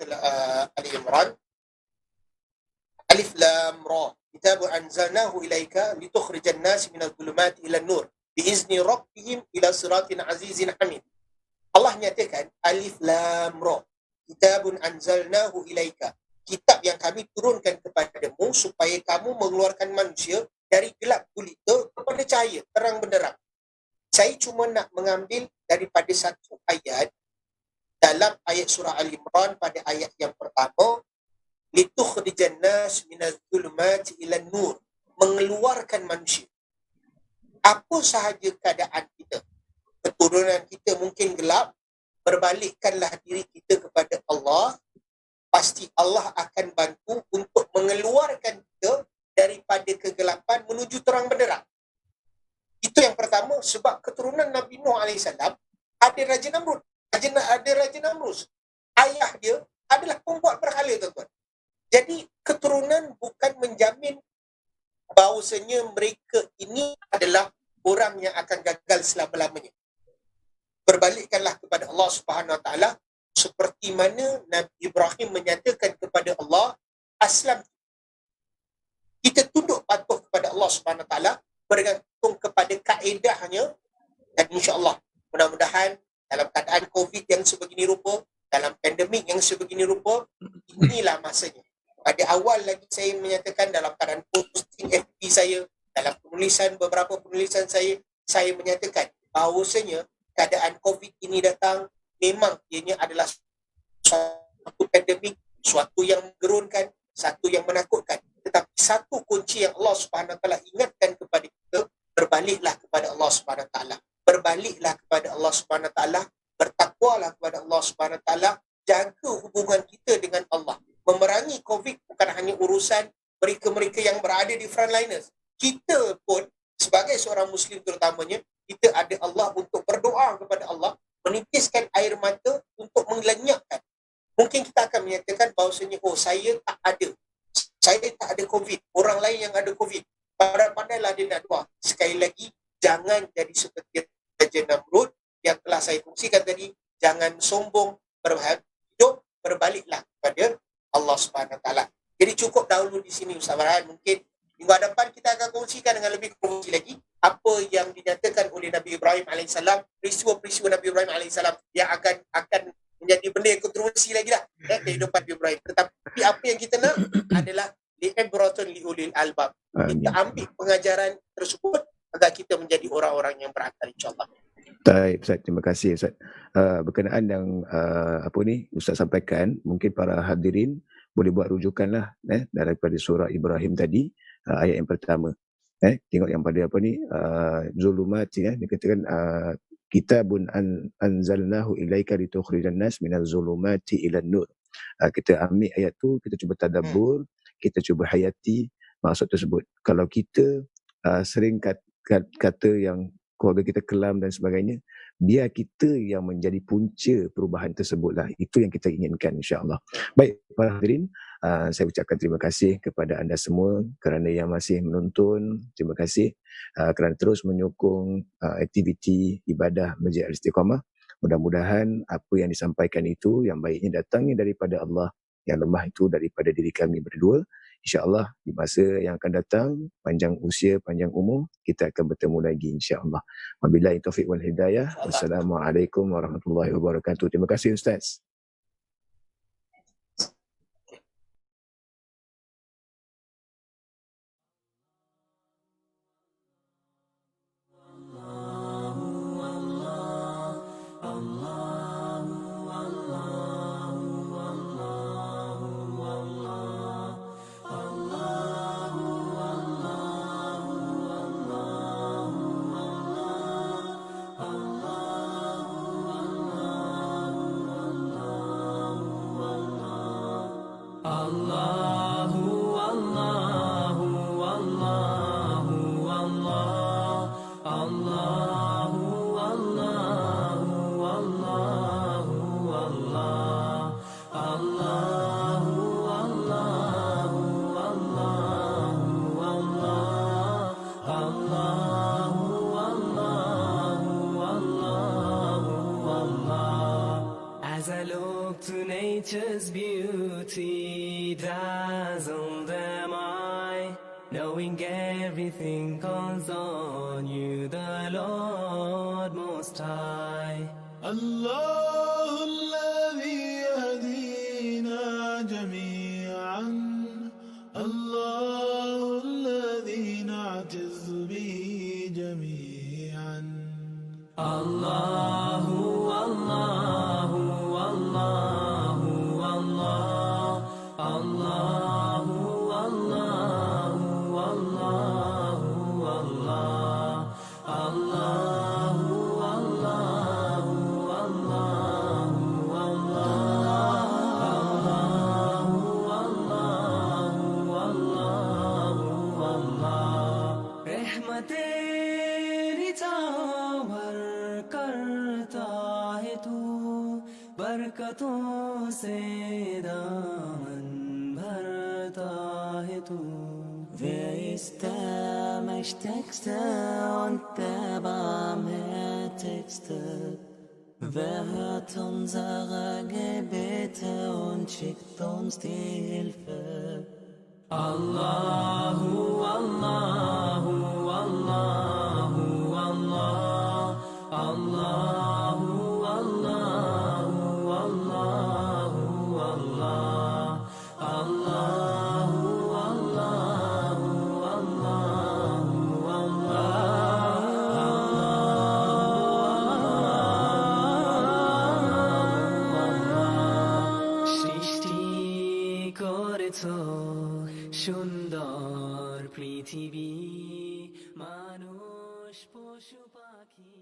Ali Imran, Alif Lam Ra, Kitabu anzalnahu ilaika litukhrijan nasi minadh dhulumati ila nur biizni rabbihim ila siratin azizin hamid. Allah menyatakan Alif Lam Ra, Kitabun anzalnahu ilaika, kitab yang kami turunkan kepadamu supaya kamu mengeluarkan manusia dari gelap gulita kepada cahaya terang benderang. Saya cuma nak mengambil daripada satu ayat dalam ayat surah Al-Imran pada ayat yang pertama, litukhrijan nas minadh dhulumati ila nur, mengeluarkan manusia. Apa sahaja keadaan kita, keturunan kita mungkin gelap, berbalikkanlah diri kita kepada Allah, pasti Allah akan bantu untuk mengeluarkan kita daripada kegelapan menuju terang benderang. Itu yang pertama, sebab keturunan Nabi Nuh AS ada Raja Namrud. Ada Raja Namrus. Ayah dia adalah pembuat berhala, tuan-tuan. Jadi keturunan bukan menjamin bahawasanya mereka ini adalah orang yang akan gagal selama-lamanya. Berbalikkanlah kepada Allah Subhanahu Wa Taala, seperti mana Nabi Ibrahim menyatakan kepada Allah, aslam. Kita tunduk patuh kepada Allah Subhanahu Wa Taala, bergantung kepada kaedahnya, dan insya-Allah mudah-mudahan dalam keadaan COVID yang sebegini rupa, dalam pandemik yang sebegini rupa, inilah masanya. Pada awal lagi saya menyatakan dalam keadaan posting FB saya, dalam beberapa penulisan saya menyatakan bahawasanya keadaan COVID ini datang, memang ianya adalah suatu pandemik, suatu yang menggerunkan, satu yang menakutkan. Tetapi satu kunci yang Allah Subhanahu Wa Taala ingatkan kepada kita, berbaliklah kepada Allah Subhanahu Wa Taala. Berbaliklah kepada Allah Subhanahu Wa Taala, bertakwalah kepada Allah Subhanahu Wa Taala, jaga hubungan kita dengan Allah. Memerangi COVID bukan hanya urusan mereka-mereka yang berada di frontliners. Kita pun sebagai seorang Muslim terutamanya, kita ada Allah untuk berdoa kepada Allah, menipiskan air mata untuk melenyapkan. Mungkin kita akan menyatakan bahawasanya, saya tak ada COVID, orang lain yang ada COVID. Pandai-pandailah dia nak doa. Sekali lagi, jangan jadi seperti Raja Namrud yang telah saya kongsikan tadi. Jangan sombong, hidup, berbaliklah kepada Allah Subhanahu Wa Taala. Jadi cukup dahulu di sini Ustaz Farhan. Mungkin minggu depan kita akan kongsikan dengan lebih kongsi lagi apa yang dinyatakan oleh Nabi Ibrahim AS, peristiwa-peristiwa Nabi Ibrahim AS yang akan menjadi benda yang kontroversi lagi lah, kehidupan Nabi Ibrahim. Tetapi apa yang kita nak adalah li'ibratun li'ulil albab. Kita ambil pengajaran tersebut agar kita menjadi orang-orang yang berakal, insyaAllah. Baik, Ustaz. Terima kasih, Ustaz. Berkenaan yang Ustaz sampaikan, mungkin para hadirin boleh buat rujukanlah daripada surah Ibrahim tadi, ayat yang pertama. Tengok yang pada zulumati, dia katakan kitabun anzalnahu ilaika litukhrijan nas minaz zulumati ilan nur. Kita ambil ayat tu, kita cuba tadabbur, kita cuba hayati maksud tersebut. Kalau kita sering kata yang keluarga kita kelam dan sebagainya, biar kita yang menjadi punca perubahan tersebutlah. Itu yang kita inginkan, insya-Allah. Baik, para hadirin, saya ucapkan terima kasih kepada anda semua kerana yang masih menonton. Terima kasih kerana terus menyokong aktiviti ibadah Masjid Al-Istiqamah. Mudah-mudahan apa yang disampaikan itu yang baiknya datangnya daripada Allah, yang lemah itu daripada diri kami berdua. InsyaAllah di masa yang akan datang, panjang usia, panjang umur, kita akan bertemu lagi insyaAllah. Wabillahi taufiq wal hidayah. Wassalamualaikum warahmatullahi wabarakatuh. Terima kasih Ustaz. As I look to nature's beauty, dazzled am I, knowing everything calls on you, the Lord Most High. الله الذي يهدينا جميعا، الله الذي نعتز به جميعا. الله والله والله والله الله والله والله والله الله والله والله والله والله والله रहमतें निछावर करता है तू, बरकतों से दामन भरता है तू. Wer ist der Mächtigste und der Barmherzigste? Wer hört unsere Gebete und schickt uns die Hilfe? Allahu, Allahu, Allahu, Allah, Allahu, Allahu, Allahu, Allah, Allahu, Allahu, Allahu, Allah. সৃষ্টি করেছো সুন্দর পৃথিবী, মানুষ পশু পাখি